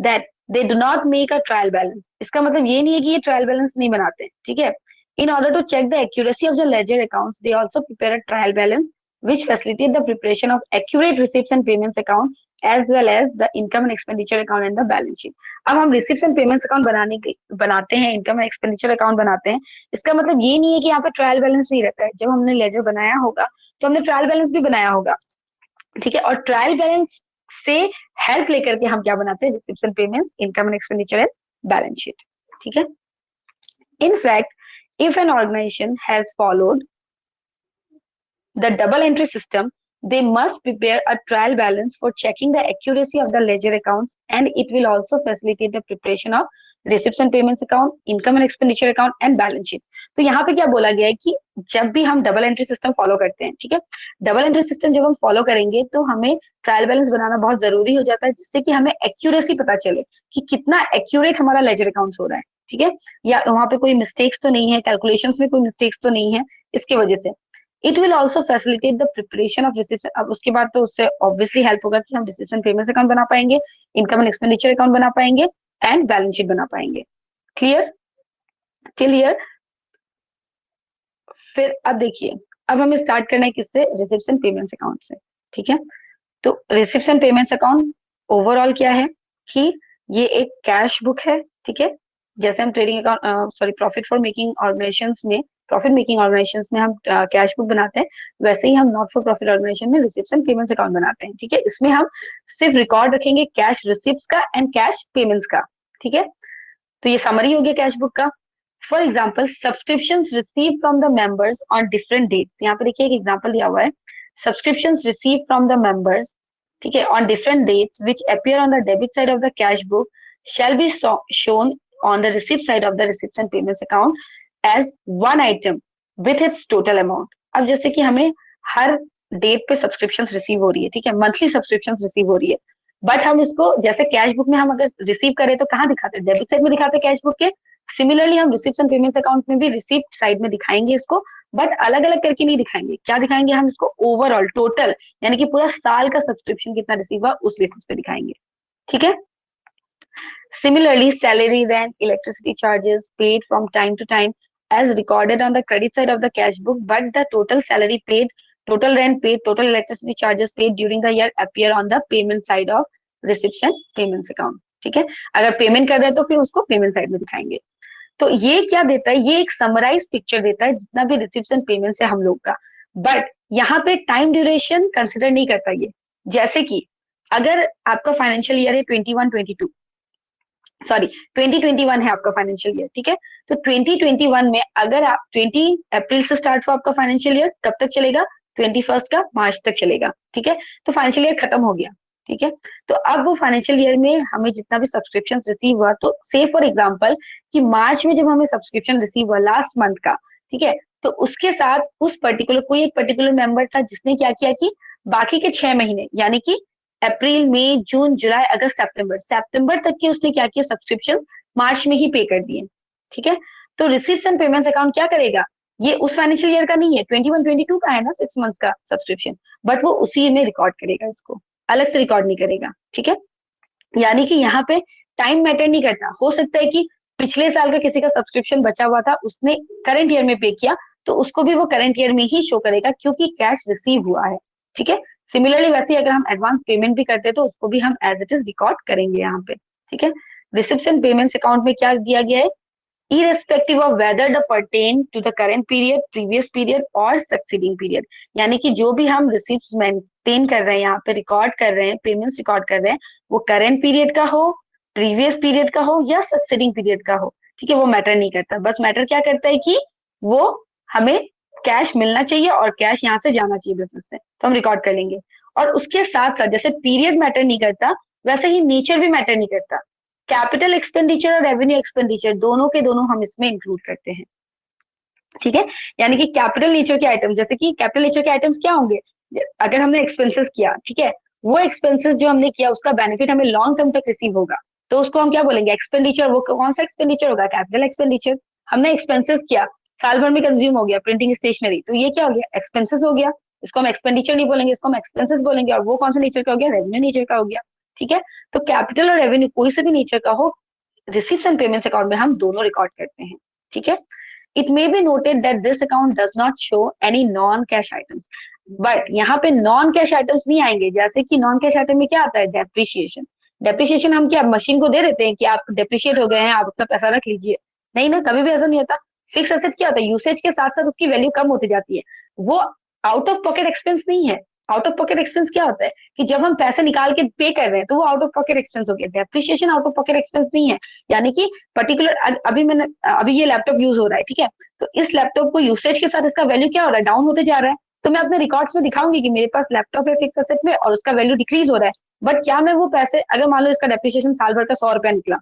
A: that they do not make a trial balance. इसका मतलब ये नहीं है कि ये trial balance नहीं बनाते, ठीक है. In order to check the accuracy of the ledger accounts, they also prepare a trial balance which facilitate the preparation of accurate receipts and payments account as well as the income and expenditure account and the balance sheet. अब हम receipts and payments account बनाते हैं, income and expenditure account बनाते हैं. इसका मतलब ये नहीं है कि यहाँ पे ट्रायल बैलेंस नहीं रहता है. जब हमने लेजर बनाया होगा तो हमने ट्रायल बैलेंस भी बनाया होगा, ठीक है. और ट्रायल बैलेंस से हेल्प लेकर के हम क्या बनाते हैं, receipts and payments, income and expenditure and balance sheet, ठीक है. In fact, if an organization has followed the double entry system they must prepare a trial balance for checking the accuracy of the ledger accounts, and it will also facilitate the preparation of receipts and payments account, income and expenditure account and balance sheet. तो यहाँ पे क्या बोला गया है कि जब भी हम डबल एंट्री सिस्टम फॉलो करते हैं, ठीक है, डबल एंट्री सिस्टम जब हम फॉलो करेंगे तो हमें ट्रायल बैलेंस बनाना बहुत जरूरी हो जाता है, जिससे कि हमें एक्यूरेसी पता चले कि कितना एक्यूरेट हमारा लेजर अकाउंट्स हो रहा है, ठीक है, या वहां पे कोई मिस्टेक्स तो नहीं है, कैलकुलेशंस में कोई मिस्टेक्स तो नहीं है, इसकी वजह से it will also facilitate the preparation of receipt. अब उसके बाद तो उससे ऑब्वियसली हेल्प होगा कि हम रिसिप्ट एंड पेमेंट्स अकाउंट बना पाएंगे, इनकम एंड एक्सपेंडिचर अकाउंट बना पाएंगे एंड बैलेंस शीट बना पाएंगे। Clear, clear. फिर अब देखिए, अब हमें स्टार्ट करना है किससे, रिसिप्ट एंड पेमेंट्स अकाउंट से, ठीक है। तो receipt and payments account overall क्या है कि ये एक कैश बुक है, ठीक है। जैसे हम trading account sorry profit for making organizations में, प्रॉफिट मेकिंग ऑर्गेनाइजेशंस में हम कैश बुक बनाते हैं, वैसे ही हम नॉट फॉर प्रॉफिट ऑर्गेनाइजेशन में रिसिप्ट एंड पेमेंट्स अकाउंट बनाते हैं, ठीक है। इसमें हम सिर्फ रिकॉर्ड रखेंगे कैश रिसिप्ट का एंड कैश पेमेंट्स का, ठीक है। तो ये समरी हो गया कैश बुक का। For example subscription receive from the members on different dates, यहाँ पे देखिए एक एग्जाम्पल दिया हुआ है, subscription receive from the members, ठीक है, on different dates which appear on the debit side of the cash book shall be shown on the receipt side of the receipts and payments account as one item with its total amount। अब जैसे कि हमें हर date पे subscription receive हो रही है, ठीक है, मंथली सब्सक्रिप्शन रिसीव हो रही है, बट हम इसको जैसे कैश बुक में हम अगर रिसीव करें तो कहाँ दिखाते हैं, डेबिट साइड में दिखाते हैं कैश बुक के। सिमिलरली हम रिसिप्ट एंड पेमेंट्स अकाउंट में भी रिसिप्ट साइड में दिखाएंगे इसको, बट अलग अलग करके नहीं दिखाएंगे। क्या दिखाएंगे हम इसको, ओवरऑल टोटल, यानी कि पूरा साल का सब्सक्रिप्शन कितना रिसीव हुआ उस बेसिस पे दिखाएंगे, ठीक है। Similarly, salary, rent, electricity charges paid from time to time as recorded on the credit side of the cash book, but the total salary paid, total rent paid, total electricity charges paid during the year appear on the payment side of receipts and payments account, ठीक है। अगर payment कर रहे हैं तो फिर उसको payment side में दिखाएंगे। तो ये क्या देता है, ये एक समराइज पिक्चर देता है जितना भी रिसिप्ट एंड पेमेंट्स है हम लोग का, बट यहाँ पे टाइम ड्यूरेशन कंसिडर नहीं करता ये। जैसे कि अगर आपका फाइनेंशियल ईयर है 21-22, सॉरी 2021 है आपका फाइनेंशियल ईयर, ठीक है, तो 2021 में अगर आप 20 अप्रैल से स्टार्ट हो आपका फाइनेंशियल ईयर, कब तक चलेगा, 21 का मार्च तक चलेगा, ठीक है। तो फाइनेंशियल ईयर खत्म हो गया, ठीक है। तो अब वो फाइनेंशियल ईयर में हमें जितना भी सब्सक्रिप्शन रिसीव हुआ, तो से फॉर एग्जाम्पल कि मार्च में जब हमें सब्सक्रिप्शन रिसीव हुआ लास्ट मंथ का, ठीक है, तो उसके साथ उस पर्टिकुलर कोई एक पर्टिकुलर मेंबर था जिसने क्या किया कि बाकी के 6 महीने यानी कि अप्रैल मई जून जुलाई अगस्त सितंबर, सितंबर तक की उसने क्या किया, सब्सक्रिप्शन मार्च में ही पे कर दिए, ठीक है। तो रिसीप्ट एंड पेमेंट्स अकाउंट क्या करेगा, ये उस फाइनेंशियल ईयर का नहीं है, 21-22 का है ना 6 मंथ्स का सब्सक्रिप्शन, बट वो उसी में रिकॉर्ड करेगा, इसको अलग से रिकॉर्ड नहीं करेगा, ठीक है। यानी कि यहाँ पे टाइम मैटर नहीं करता, हो सकता है कि पिछले साल का किसी का सब्सक्रिप्शन बचा हुआ था, उसने करंट ईयर में पे किया, तो उसको भी वो करंट ईयर में ही शो करेगा क्योंकि कैश रिसीव हुआ है, ठीक है। सिमिलरली वैसे अगर हम एडवांस पेमेंट भी करते हैं तो उसको भी हम एज इट इज रिकॉर्ड करेंगे यहाँ पे, ठीक है। रिसिप्ट एंड पेमेंट्स अकाउंट में क्या दिया गया है, irrespective of whether the pertain to the current period, previous period और succeeding period, यानी कि जो भी हम रिसिप्ट मेंटेन कर रहे हैं, यहाँ पे रिकॉर्ड कर रहे हैं, पेमेंट्स रिकॉर्ड कर रहे हैं, वो करंट पीरियड का हो, प्रीवियस पीरियड का हो या सक्सीडिंग पीरियड का हो, ठीक है, वो मैटर नहीं करता। बस मैटर क्या करता है कि वो हमें कैश मिलना चाहिए और कैश यहाँ से जाना चाहिए बिजनेस से, तो हम रिकॉर्ड कर लेंगे। और उसके साथ साथ जैसे पीरियड मैटर नहीं करता, वैसे ही नेचर भी मैटर नहीं करता। कैपिटल एक्सपेंडिचर और रेवेन्यू एक्सपेंडिचर दोनों के दोनों हम इसमें इंक्लूड करते हैं, ठीक है। यानी कि कैपिटल नेचर के आइटम, जैसे कि कैपिटल नेचर के आइटम्स क्या होंगे, अगर हमने एक्सपेंसेस किया, ठीक है, वो एक्सपेंसेस जो हमने किया उसका बेनिफिट हमें लॉन्ग टर्म तक रिसीव होगा, तो उसको हम क्या बोलेंगे, एक्सपेंडिचर। वो कौन सा एक्सपेंडिचर होगा, कैपिटल एक्सपेंडिचर। हमने एक्सपेंसेस किया, साल भर में कंज्यूम हो गया प्रिंटिंग स्टेशनरी, तो ये क्या हो गया, एक्सपेंसेस हो गया, इसको हम एक्सपेंडिचर नहीं बोलेंगे, इसको हम एक्सपेंसेस बोलेंगे। और वो कौन सा नेचर का हो गया, रेवेन्यू नेचर का हो गया, ठीक है। तो कैपिटल और रेवेन्यू कोई से भी नेचर का हो, रिसीप्ट एंड पेमेंट्स अकाउंट में हम दोनों रिकॉर्ड करते हैं, ठीक है। It may be noted that this account does not show any non cash items, but यहाँ पे नॉन कैश आइटम्स नहीं आएंगे। जैसे कि नॉन कैश आइटम में क्या आता है, डेप्रिशिएशन। डेप्रिशिएशन हम क्या मशीन को दे देते हैं कि आप डेप्रिशिएट हो गए हैं, आप अपना पैसा रख लीजिए, नहीं ना, कभी भी ऐसा नहीं होता। फिक्स एसेट क्या होता है, यूसेज के साथ साथ उसकी वैल्यू कम होती जाती है, वो आउट ऑफ पॉकेट एक्सपेंस नहीं है। आउट ऑफ पॉकेट एक्सपेंस क्या होता है कि जब हम पैसे निकाल के पे कर रहे हैं तो वो आउट ऑफ पॉकेट एक्सपेंस हो गया। Depreciation out of pocket expense नहीं है, यानी कि पर्टिकुलर अभी ये लैपटॉप यूज हो रहा है, ठीक है, तो इस लैपटॉप को यूसेज के साथ इसका वैल्यू क्या हो रहा है, डाउन होते जा रहा है, तो मैं अपने रिकॉर्ड्स में दिखाऊंगी कि मेरे पास लैपटॉप है फिक्स एसेट में और उसका वैल्यू डिक्रीज हो रहा है, बट क्या मैं वो पैसे, अगर मान लो इसका डेप्रिसिएशन साल भर का 100 रुपया निकला,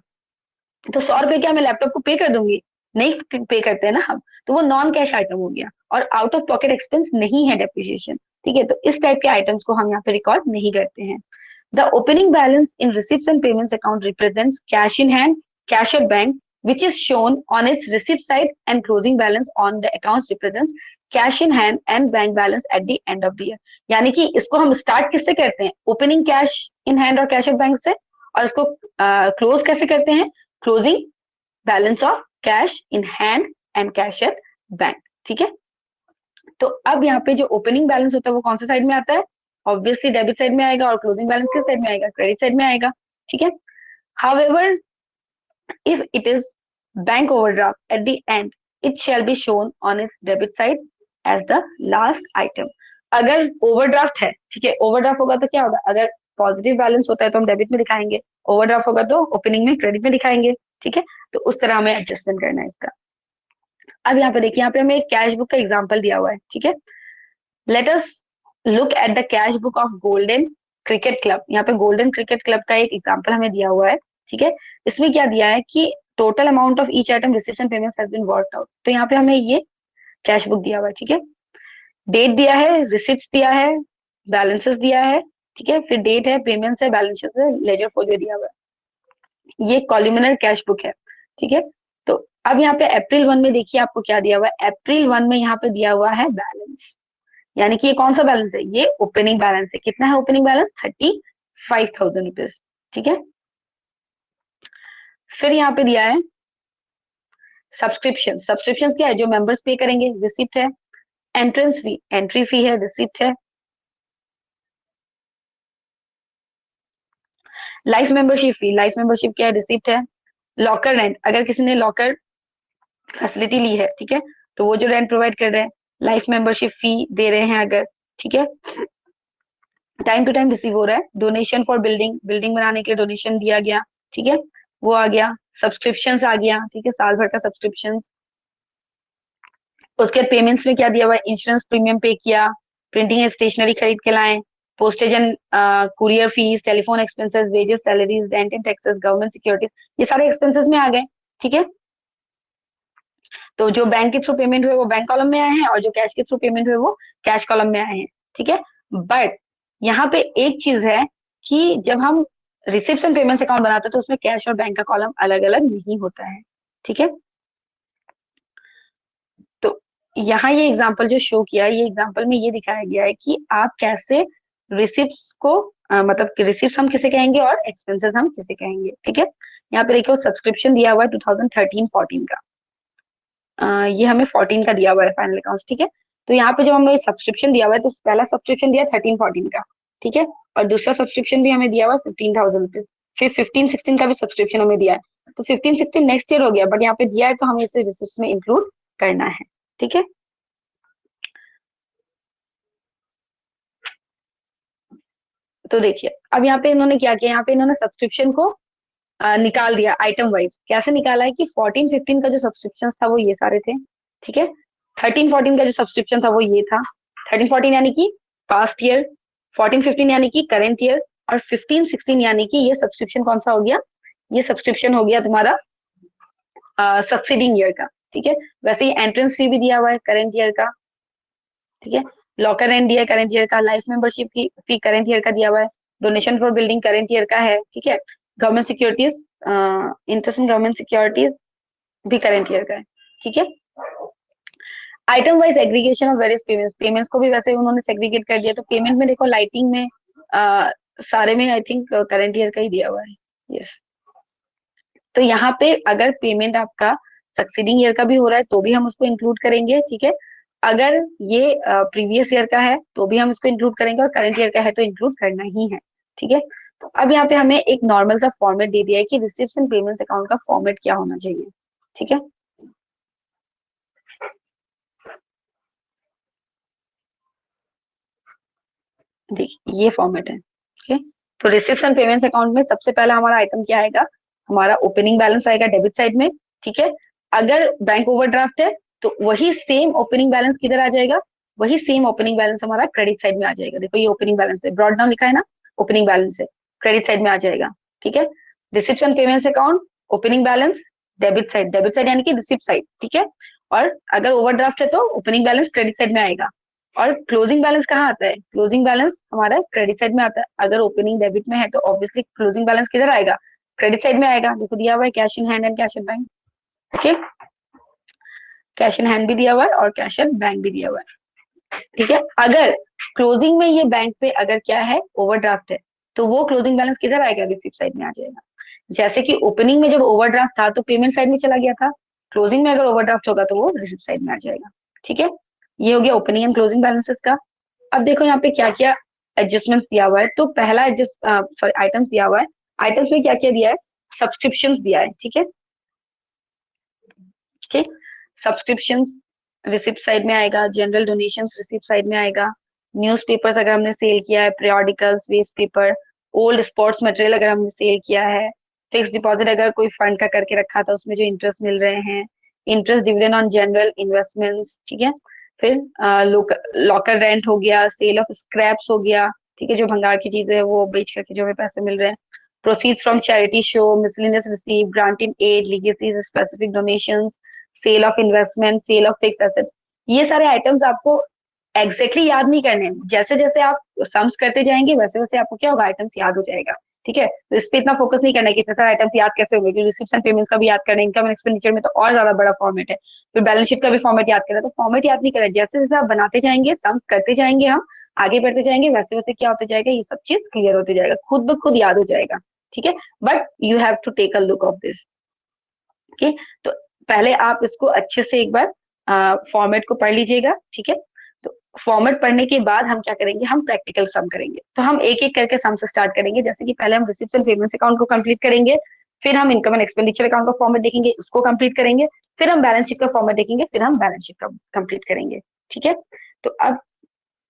A: तो 100 रुपये क्या मैं लैपटॉप को पे कर दूंगी? नहीं पे करते हैं ना हम, तो वो नॉन कैश आइटम हो गया और आउट ऑफ पॉकेट एक्सपेंस नहीं है डेप्रिसिएशन। ठीक है, तो इस टाइप के आइटम्स को हम यहाँ पे रिकॉर्ड नहीं करते हैं। The opening balance in receipts and payments account represents cash in hand, cash at bank which is shown on its receipt side, and closing balance on the accounts represents cash in hand and bank balance at the end of the year। यानी कि इसको हम start किससे करते हैं? Opening cash in hand और cash at bank से, और इसको क्लोज कैसे करते हैं? Closing balance of cash in hand and cash at bank. ठीक है, तो अब यहाँ पे जो ओपनिंग बैलेंस होता है वो कौन से साइड में आता है? ऑब्वियसली डेबिट साइड में आएगा, और क्लोजिंग बैलेंस किस साइड में आएगा? क्रेडिट साइड में आएगा। ठीक है, however if it is bank overdraft at the end, it shall be shown on its debit side as the last item। अगर ओवरड्राफ्ट है, ठीक है, ओवरड्राफ्ट होगा तो क्या होगा? अगर पॉजिटिव बैलेंस होता है तो हम डेबिट में दिखाएंगे, ओवरड्राफ्ट होगा तो ओपनिंग में क्रेडिट में दिखाएंगे। ठीक है, तो उस तरह हमें एडजस्टमेंट करना है इसका। अब यहाँ पे देखिए, यहाँ पे हमें एक कैश बुक का एग्जाम्पल दिया हुआ है। ठीक है, let us look at the cash book of golden cricket club. यहाँ पे गोल्डन क्रिकेट क्लब का एक एग्जाम्पल हमें दिया हुआ है। ठीक है, इसमें क्या दिया है कि total amount of each item receipts and payments has been worked out. तो यहाँ पे हमें ये कैश बुक दिया हुआ है। ठीक है, डेट दिया है, रिसिप्ट्स दिया है, बैलेंसेस दिया है। ठीक है, फिर डेट है, पेमेंट्स है, बैलेंसेस है, लेजर फोलियो दिया हुआ है। ये कॉलमनर कैश बुक है। ठीक है, तो अब यहाँ पे अप्रैल 1 में देखिए आपको क्या दिया हुआ है? अप्रैल 1 में यहाँ पे दिया हुआ है बैलेंस, यानी कि ये कौन सा बैलेंस है? ये ओपनिंग बैलेंस है। कितना है ओपनिंग बैलेंस? 35,000 रुपीज। ठीक है, फिर यहाँ पे दिया है सब्सक्रिप्शन। सब्सक्रिप्शन क्या है? जो मेंबर्स पे करेंगे, रिसिप्ट है। एंट्रेंस फी, एंट्री फी है, रिसिप्ट है। Life membership fee, life membership क्या है? रिसिप्ट है। लॉकर रेंट, अगर किसी ने लॉकर फैसिलिटी ली है, ठीक है, तो वो जो रेंट प्रोवाइड कर रहे हैं, लाइफ मेंबरशिप फी दे रहे हैं अगर। ठीक है, टाइम टू टाइम रिसीव हो रहा है। डोनेशन फॉर बिल्डिंग, बिल्डिंग बनाने के लिए डोनेशन दिया गया। ठीक है, वो आ गया। सब्सक्रिप्शन आ गया। ठीक है, साल भर का सब्सक्रिप्शन। उसके पेमेंट्स में क्या दिया हुआ है? इंश्योरेंस प्रीमियम पे किया, प्रिंटिंग एंड स्टेशनरी खरीद के लाए, postage and courier fees, telephone expenses, wages, salaries, rent and taxes, government securities, ये सारे एक्सपेंसेस में आ गए। ठीक है, तो जो बैंक के थ्रू पेमेंट हुए वो बैंक कॉलम में आए हैं, और जो कैश के थ्रू पेमेंट हुए वो कैश कॉलम में आए हैं। ठीक है, बट यहाँ पे एक चीज है कि जब हम रिसिप्ट एंड पेमेंट्स अकाउंट बनाते हैं तो उसमें कैश और बैंक का कॉलम अलग अलग नहीं होता है। ठीक है, तो यहाँ ये एग्जांपल जो शो किया है, ये एग्जांपल में ये दिखाया गया है कि आप कैसे रिसिप्ट्स को मतलब रिसिप्ट हम किसे कहेंगे और एक्सपेंसेस हम किसे कहेंगे। ठीक है, यहाँ पे देखो सब्सक्रिप्शन दिया हुआ है 2013-14 का। ये हमें 14 का दिया हुआ है फाइनल अकाउंट्स। ठीक है, तो यहाँ पे जब हमें सब्सक्रिप्शन दिया हुआ है तो पहला सब्सक्रिप्शन दिया 13-14 का। ठीक है, और दूसरा सब्सक्रिप्शन भी हमें दिया हुआ है 15,000 रुपीज। फिर 15-16 का भी सब्सक्रिप्शन हमें दिया है, तो 15-16 नेक्स्ट ईयर हो गया, बट यहाँ पे दिया है तो हमें इसे रिसिप्ट में इंक्लूड करना है। ठीक है, तो देखिए अब यहाँ पे इन्होंने क्या किया, यहाँ पे इन्होंने सब्सक्रिप्शन को निकाल दिया आइटम वाइज। कैसे निकाला है कि 14-15 का जो सब्सक्रिप्शन था वो ये सारे थे। ठीक है, 13-14 का जो सब्सक्रिप्शन था वो ये था। 13-14 यानी कि पास्ट ईयर, 14-15 यानी कि करेंट ईयर, और 15-16 यानी कि ये सब्सक्रिप्शन कौन सा हो गया? ये सब्सक्रिप्शन हो गया तुम्हारा सक्सीडिंग ईयर का। ठीक है, वैसे ही एंट्रेंस फी भी दिया हुआ है करेंट ईयर का। ठीक है, लॉकर रेंट दिया है करेंट ईयर का, लाइफ मेंबरशिप की फी करेंट ईयर का दिया हुआ है, donation for building current year का है। ठीक है, government securities, interest in government securities भी करेंट ईयर का है। ठीक है, item wise aggregation of various payments, payments को भी वैसे उन्होंने सेग्रीगेट कर दिया। तो पेमेंट में देखो लाइटिंग में सारे में आई थिंक करेंट ईयर का ही दिया हुआ है। यस, तो यहाँ पे अगर पेमेंट आपका सक्सीडिंग ईयर का भी हो रहा है तो भी हम उसको इंक्लूड करेंगे। ठीक है, अगर ये प्रीवियस ईयर का है तो भी हम इसको इंक्लूड करेंगे, और करंट ईयर का है तो इंक्लूड करना ही है। ठीक है, तो अब यहाँ पे हमें एक नॉर्मल सा फॉर्मेट दे दिया है कि रिसिप्ट्स एंड पेमेंट्स अकाउंट का फॉर्मेट क्या होना चाहिए। ठीक है, देखिए ये फॉर्मेट है। ठीक है, तो रिसिप्ट्स एंड पेमेंट्स अकाउंट में सबसे पहला हमारा आइटम क्या आएगा? हमारा ओपनिंग बैलेंस आएगा डेबिट साइड में। ठीक है, अगर बैंक ओवरड्राफ्ट है तो वही सेम ओपनिंग बैलेंस किधर आ जाएगा? वही सेम ओपनिंग बैलेंस हमारा क्रेडिट साइड में आ जाएगा। देखो ये ओपनिंग बैलेंस है, ब्रॉड डाउन लिखा है ना, ओपनिंग बैलेंस है, क्रेडिट साइड में आ जाएगा। ठीक है, receipt and payments account opening balance debit side यानी कि रिसिप्ट साइड। ठीक है, और अगर ओवरड्राफ्ट है तो ओपनिंग बैलेंस क्रेडिट साइड में आएगा। और क्लोजिंग बैलेंस कहाँ आता है? क्लोजिंग बैलेंस हमारा क्रेडिट साइड में आता है। अगर ओपनिंग डेबिट में है तो ऑब्वियसली क्लोजिंग बैलेंस किधर आएगा? क्रेडिट साइड में आएगा। देखो दिया हुआ है cash in hand and cash in bank. Okay, cash in hand भी दिया हुआ है और कैश इन बैंक भी दिया हुआ है। ठीक है, अगर क्लोजिंग में ये बैंक पे अगर क्या है, ओवरड्राफ्ट है, तो वो क्लोजिंग बैलेंस किधर आएगा? रिसिप्ट साइड में आ जाएगा। जैसे कि ओपनिंग में जब ओवरड्राफ्ट था तो पेमेंट साइड में चला गया था, क्लोजिंग में अगर ओवरड्राफ्ट होगा तो वो रिसिप्ट साइड में आ जाएगा। ठीक है, ये हो गया ओपनिंग एंड क्लोजिंग बैलेंसेस का। अब देखो यहाँ पे क्या क्या एडजस्टमेंट दिया हुआ है। तो पहला एडजस्ट सॉरी आइटम्स दिया हुआ है। आइटम्स में क्या क्या दिया है? सब्सक्रिप्शन दिया है। ठीक है, ठीक, सब्सक्रिप्शन रिसिप्ट साइड में आएगा, जनरल डोनेशन रिसिप्ट साइड में आएगा, न्यूज़पेपर्स अगर हमने सेल किया है, periodicals waste paper, old sports material अगर हमने सेल किया है, फिक्स डिपॉजिट अगर कोई फंड का करके रखा था उसमें जो इंटरेस्ट मिल रहे हैं, interest dividend on general investments. ठीक है, फिर लॉकर रेंट हो गया, सेल ऑफ स्क्रैप्स हो गया। ठीक है, जो भंगार की चीजें है वो बेच करके जो हमें पैसे मिल रहे हैं, proceeds from charity show, miscellaneous receive, grant in aid, legacies, specific donations, sale of investment, sale of fix assets. ये सारे आइटम्स आपको एग्जैक्टली याद नहीं करने हैं। जैसे जैसे आप सम्स करते जाएंगे वैसे वैसे आपको क्या होगा, आइटम्स याद हो जाएगा। ठीक है, तो इस पे इतना फोकस नहीं करना है कि इतने सारे आइटम्स याद कैसे होंगे, क्योंकि रिसिप्ट्स एंड पेमेंट्स का भी याद करना है, इनकम एंड एक्सपेंडिचर में तो और ज्यादा बड़ा फॉर्मेट है, फिर बैलेंस शीट का भी फॉर्मेट याद करना है। तो फॉर्मेट याद नहीं करना है, जैसे जैसे आप बनाते जाएंगे, सम्स करते जाएंगे, हम आगे बढ़ते जाएंगे, वैसे वैसे क्या होते जाएगा, ये सब चीज क्लियर होते जाएगा, खुद ब खुद याद हो जाएगा। ठीक है, but you have to take a look of this. Okay, तो पहले आप इसको अच्छे से एक बार फॉर्मेट को पढ़ लीजिएगा। ठीक है, तो फॉर्मेट पढ़ने के बाद हम क्या करेंगे, हम प्रैक्टिकल सम करेंगे। तो हम एक एक करके सम से स्टार्ट करेंगे। जैसे कि पहले हम रिसिप्ट एंड पेमेंट्स अकाउंट को कंप्लीट करेंगे, फिर हम इनकम एंड एक्सपेंडिचर अकाउंट का फॉर्मेट देखेंगे, उसको कंप्लीट करेंगे, फिर हम बैलेंस शीट का फॉर्मेट देखेंगे, फिर हम बैलेंस शीट का कंप्लीट करेंगे। ठीक है, तो अब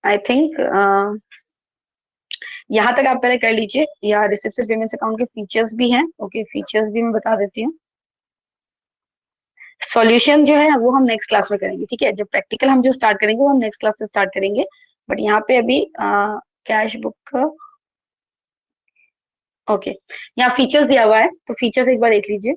A: आई थिंक यहाँ तक आप पहले कर लीजिए। या रिसिप्ट एंड पेमेंट्स अकाउंट के फीचर्स भी हैं। ओके, फीचर्स भी मैं बता देती हूँ। सॉल्यूशन जो है वो हम नेक्स्ट क्लास में करेंगे। ठीक है, जब प्रैक्टिकल हम जो स्टार्ट करेंगे वो हम नेक्स्ट क्लास से स्टार्ट करेंगे। बट यहाँ पे अभी कैश बुक का ओके, यहाँ फीचर्स दिया हुआ है, तो फीचर्स एक बार देख लीजिए।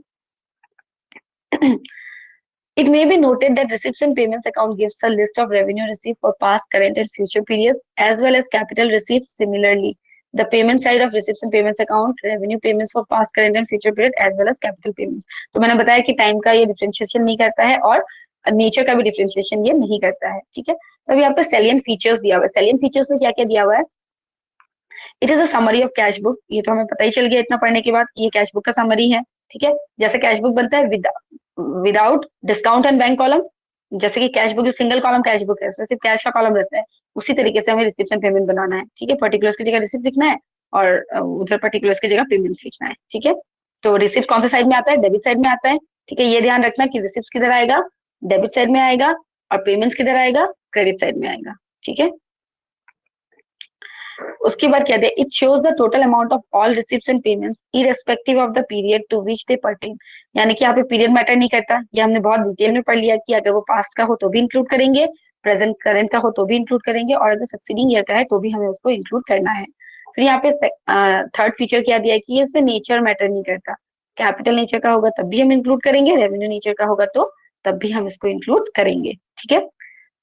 A: It may be noted that receipts and payments account gives a list of revenue received for past, current, and future periods, as well as capital receipts. Similarly, the payment side of receipts and payments account, revenue payments for past, current, and future period, as well as capital payments. तो मैंने बताया कि time का ये differentiation नहीं करता है और नेचर का भी डिफरेंशिएशन ये नहीं करता है। ठीक है, तो अभी यहाँ पे सेलियंट फीचर्स दिया हुआ है। सेलियंट फीचर्स में क्या क्या दिया हुआ है? It is a summary of cash book. ये तो हमें पता ही चल गया इतना पढ़ने के बाद, ये कैश बुक का समरी है। ठीक है, जैसे कैश बुक बनता है without discount and bank column, जैसे कि कैश बुक जो सिंगल कॉलम कैश बुक है इसमें सिर्फ कैश का कॉलम रहता है, उसी तरीके से हमें रिसिप्ट एंड पेमेंट बनाना है। ठीक है, पर्टिकुलर्स की जगह रिसिप्ट लिखना है और उधर पर्टिकुलर्स की जगह पेमेंट लिखना है। ठीक है, तो रिसिप्ट कौन सा साइड में आता है? डेबिट साइड में आता है। ठीक है, ये ध्यान रखना कि रिसिप्ट किधर आएगा? डेबिट साइड में आएगा, और पेमेंट्स किधर आएगा? क्रेडिट साइड में आएगा। ठीक है, उसके बाद क्या है? It shows the total amount of all receipts and payments irrespective of the period to which they pertain. यानी कि यहाँ पे पीरियड मैटर नहीं करता। ये हमने बहुत डिटेल में पढ़ लिया कि अगर वो पास्ट का हो तो भी इंक्लूड करेंगे, प्रेजेंट करंट का हो तो भी इंक्लूड करेंगे, और अगर सक्सीडिंग ईयर का है तो भी हमें उसको इंक्लूड करना है। फिर यहाँ पे थर्ड फीचर क्या दिया है कि इसमें नेचर मैटर नहीं करता। कैपिटल नेचर का होगा तब भी हम इंक्लूड करेंगे, रेवेन्यू नेचर का होगा तो तब भी हम इसको इंक्लूड करेंगे। ठीक है,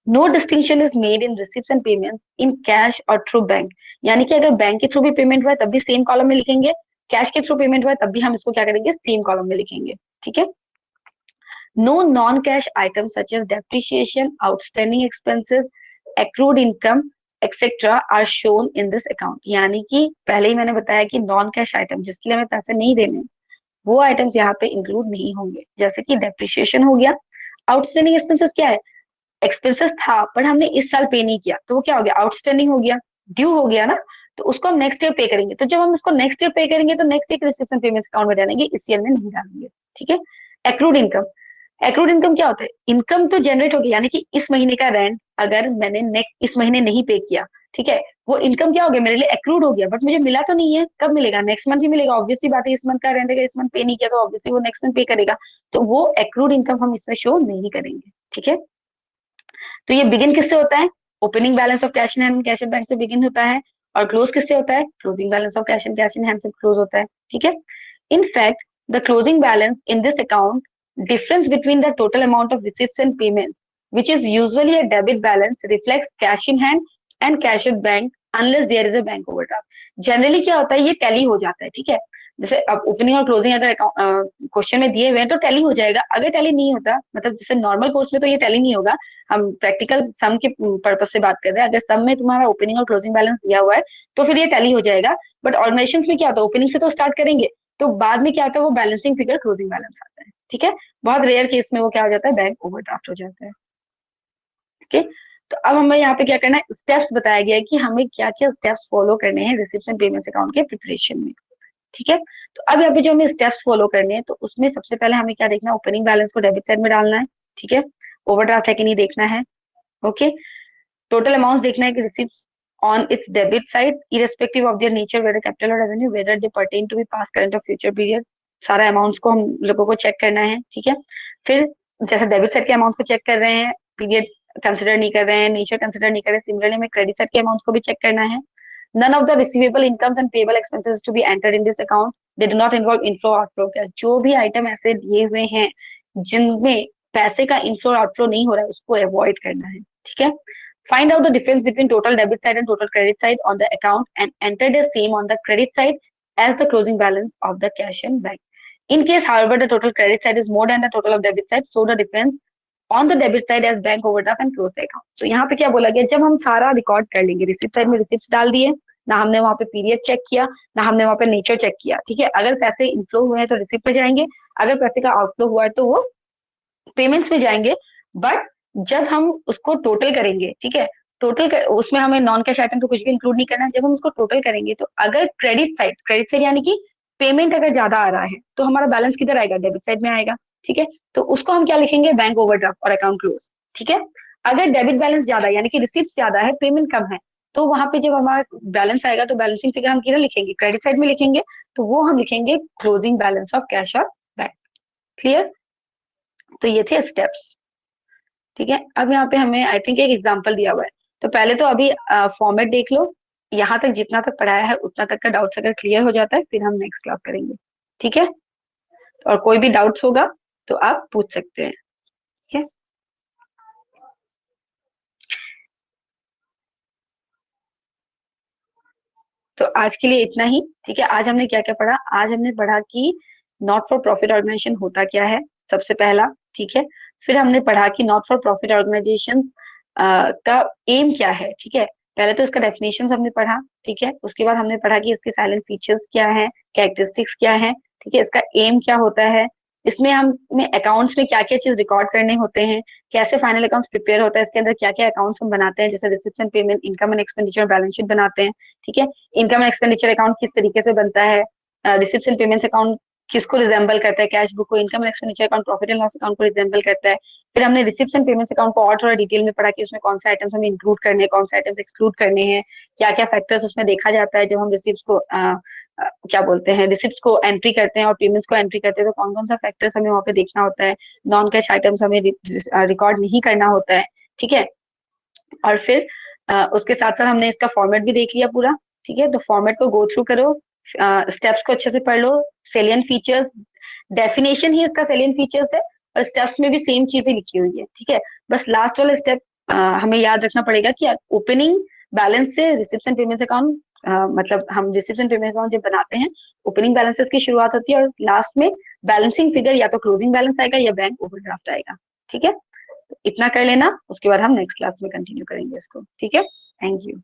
A: no distinction is made in receipts and payments in cash और थ्रू बैंक। यानी कि अगर बैंक के थ्रू भी पेमेंट हुआ है तब भी सेम कॉलम में लिखेंगे, कैश के थ्रू पेमेंट हुआ है तब भी हम इसको क्या करेंगे? सेम कॉलम में लिखेंगे। ठीक है, no non cash item such as depreciation, outstanding expenses, accrued income etcetera are shown in this account. यानी कि पहले ही मैंने बताया कि नॉन कैश आइटम जिसके लिए हमें पैसे नहीं देने, वो आइटम्स यहाँ पे इंक्लूड नहीं होंगे। जैसे कि डेप्रिसिएशन हो गया, आउटस्टैंडिंग एक्सपेंसेस क्या है? एक्सपेंसेस था पर हमने इस साल पे नहीं किया तो वो क्या हो गया? आउटस्टैंडिंग हो गया, ड्यू हो गया ना, तो उसको हम नेक्स्ट ईयर पे करेंगे। तो जब हम इसको नेक्स्ट ईयर पे करेंगे तो next year receipt and payments account में डालेंगे, इस ईयर में नहीं डालेंगे। ठीक है, एक्रूड इनकम। एक्रूड इनकम क्या होता है? इनकम तो जनरेट होगी, यानी कि इस महीने का रेंट अगर मैंने नेक्स्ट इस महीने नहीं पे किया, ठीक है, वो इनकम क्या हो गया? मेरे लिए एक्रूड हो गया, बट मुझे मिला तो नहीं है। कब मिलेगा? नेक्स्ट मंथ ही मिलेगा। ऑब्वियसली बात है, इस मंथ का रेंट अगर इस मंथ पे नहीं किया तो ऑब्वियसली वो नेक्स्ट मंथ पे करेगा, तो वो एक्रूड इनकम हम इसमें शो नहीं करेंगे। ठीक है, तो ये बिगिन किससे होता है? Opening balance of cash in hand cash at bank से बिगिन होता है, और क्लोज किससे होता है? Closing balance of cash and cash in hand से क्लोज होता है, ठीक है। In fact the closing balance in this account difference between the total amount of receipts and payments, which is usually a debit balance, reflects cash in hand and cash at bank unless there is a bank overdraft. Generally क्या होता है, ये tally हो जाता है, ठीक है। जैसे अब ओपनिंग और क्लोजिंग अगर क्वेश्चन में दिए हुए हैं तो टैली हो जाएगा, अगर टैली नहीं होता, मतलब जैसे नॉर्मल कोर्स में तो ये टैली नहीं होगा, हम प्रैक्टिकल सम के पर्पज से बात कर रहे हैं। अगर सम में तुम्हारा ओपनिंग और क्लोजिंग बैलेंस दिया हुआ है तो फिर ये टैली हो जाएगा। बट ऑर्गेनाइजेशन में क्या होता है, ओपनिंग से तो स्टार्ट करेंगे, तो बाद में क्या आता है, वो बैलेंसिंग फिगर क्लोजिंग बैलेंस आता है, ठीक है। बहुत रेयर केस में वो क्या हो जाता है, बैंक ओवरड्राफ्ट हो जाता है, ओके। तो अब हमें यहाँ पे क्या करना है, स्टेप्स बताया गया है कि हमें क्या क्या स्टेप्स फॉलो करने हैं रिसिप्ट्स एंड पेमेंट्स अकाउंट के प्रिपरेशन में, ठीक है। तो अब यहाँ पे जो हमें स्टेप्स फॉलो करने हैं, तो उसमें सबसे पहले हमें क्या देखना है, ओपनिंग बैलेंस को डेबिट साइड में डालना है, ठीक है। ओवरड्राफ्ट है कि नहीं देखना है, ओके। टोटल अमाउंट देखना है कि receipts on its debit side irrespective of their nature whether capital or revenue whether they pertain to be past current or future period, सारा अमाउंट्स को हम लोगों को चेक करना है, ठीक है। फिर जैसे डेबिट साइड के अमाउंट को चेक कर रहे हैं, पीरियड कंसिडर नहीं कर रहे हैं, नेचर कंसिडर नहीं कर रहे हैं, सिमिलरली हमें क्रेडिट साइड के अमाउंट्स को भी चेक करना है। none of the receivable incomes and payable expenses to be entered in this account, they do not involve inflow outflow cash। जो भी आइटम ऐसे दिए हुए हैं जिनमें पैसे का इनफ्लो आउटफ्लो नहीं हो रहा है उसको अवॉइड करना है, ठीक है। Find out the difference between total debit side and total credit side on the account and enter the same on the credit side as the closing balance of the cash in bank. In case, however, the total credit side is more than the total of debit side, so the difference on the debit side as bank overdraft and close the account. तो यहाँ पे क्या बोला गया, जब हम सारा record कर लेंगे, रिसिप्ट साइड में रिसिप्ट डाल दिए, ना हमने वहां पे पीरियड चेक किया, ना हमने वहां पे नेचर चेक किया, ठीक है। अगर पैसे इनफ्लो हुए हैं तो रिसिप्ट पे जाएंगे, अगर पैसे का आउटफ्लो हुआ है तो वो पेमेंट्स में जाएंगे। बट जब हम उसको टोटल करेंगे, ठीक है, उसमें हमें नॉन कैश आइटम तो कुछ भी इंक्लूड नहीं करना है। जब हम उसको टोटल करेंगे तो अगर क्रेडिट साइड यानी कि पेमेंट अगर ज्यादा आ रहा है तो हमारा बैलेंस किधर आएगा, डेबिट साइड में आएगा, ठीक है। तो उसको हम क्या लिखेंगे, बैंक ओवरड्राफ्ट और अकाउंट क्लोज, ठीक है। अगर डेबिट बैलेंस ज्यादा यानी कि रिसिप्ट ज्यादा है, पेमेंट कम है, तो वहां पे जब हमारा बैलेंस आएगा तो बैलेंसिंग फिगर हम किधर लिखेंगे, क्रेडिट साइड में लिखेंगे, तो वो हम लिखेंगे क्लोजिंग बैलेंस ऑफ कैश और बैंक। क्लियर? तो ये थे स्टेप्स, ठीक है। अब यहाँ पे हमें आई थिंक एक एग्जांपल दिया हुआ है, तो पहले तो अभी फॉर्मेट देख लो, यहाँ तक जितना तक पढ़ाया है उतना तक का डाउट्स अगर क्लियर हो जाता है फिर हम नेक्स्ट क्लास करेंगे, ठीक है। और कोई भी डाउट्स होगा तो आप पूछ सकते हैं, ठीक है। तो आज के लिए इतना ही, ठीक है। आज हमने क्या क्या पढ़ा, आज हमने पढ़ा कि नॉट फॉर प्रॉफिट ऑर्गेनाइजेशन होता क्या है, सबसे पहला, ठीक है। फिर हमने पढ़ा कि नॉट फॉर प्रॉफिट ऑर्गेनाइजेशन का एम क्या है, ठीक है। पहले तो इसका डेफिनेशन हमने पढ़ा, ठीक है। उसके बाद हमने पढ़ा कि इसके साइलेंट फीचर्स क्या है, कैरेक्टरिस्टिक्स क्या है, ठीक है। इसका एम क्या होता है, इसमें हमें अकाउंट्स में क्या क्या चीज रिकॉर्ड करने होते हैं, कैसे फाइनल अकाउंट्स प्रिपेयर होता है, इसके अंदर क्या क्या अकाउंट्स हम बनाते हैं, जैसे receipt and payment, income and expenditure, balance sheet बनाते हैं, ठीक है। इनकम एंड एक्सपेंडिचर अकाउंट किस तरीके से बनता है, रिसिप्ट एंड पेमेंट्स अकाउंट किसको रिजेंबल करता है, कैश बुक को, income and expenditure account profit and loss account को रिजेंबल करता है। फिर हमने रिसिप्ट एंड पेमेंट्स अकाउंट को और थोड़ा डिटेल में पढ़ा कि उसमें कौन से आइटम्स हमें इंक्लूड करने हैं, कौन से आइटम्स एक्सक्लूड करने हैं, क्या क्या फैक्टर्स उसमें देखा जाता है जब हम रिसिप्ट को क्या बोलते हैं, रिसिप्ट को एंट्री करते हैं और पेमेंट्स को एंट्री करते हैं, तो कौन कौन सा फैक्टर्स हमें वहाँ पे देखना होता है, नॉन कैश आइटम्स हमें रिकॉर्ड नहीं करना होता है, ठीक है। और फिर उसके साथ साथ हमने इसका फॉर्मेट भी देख लिया पूरा, ठीक है। तो फॉर्मेट को गो थ्रू करो, स्टेप्स को अच्छे से पढ़ लो, सेलियन फीचर्स, डेफिनेशन ही इसका सेलियन फीचर्स है, और स्टेप्स में भी सेम चीजें लिखी हुई है, ठीक है। बस लास्ट वाला स्टेप हमें याद रखना पड़ेगा कि ओपनिंग बैलेंस से रिसिप्ट एंड पेमेंट्स अकाउंट, मतलब हम रिसिप्ट एंड पेमेंट्स अकाउंट जब बनाते हैं, ओपनिंग बैलेंसेस की शुरुआत होती है और लास्ट में बैलेंसिंग फिगर या तो क्लोजिंग बैलेंस आएगा या बैंक ओवरड्राफ्ट आएगा, ठीक है। इतना कर लेना, उसके बाद हम नेक्स्ट क्लास में कंटिन्यू करेंगे इसको, ठीक है। Thank you.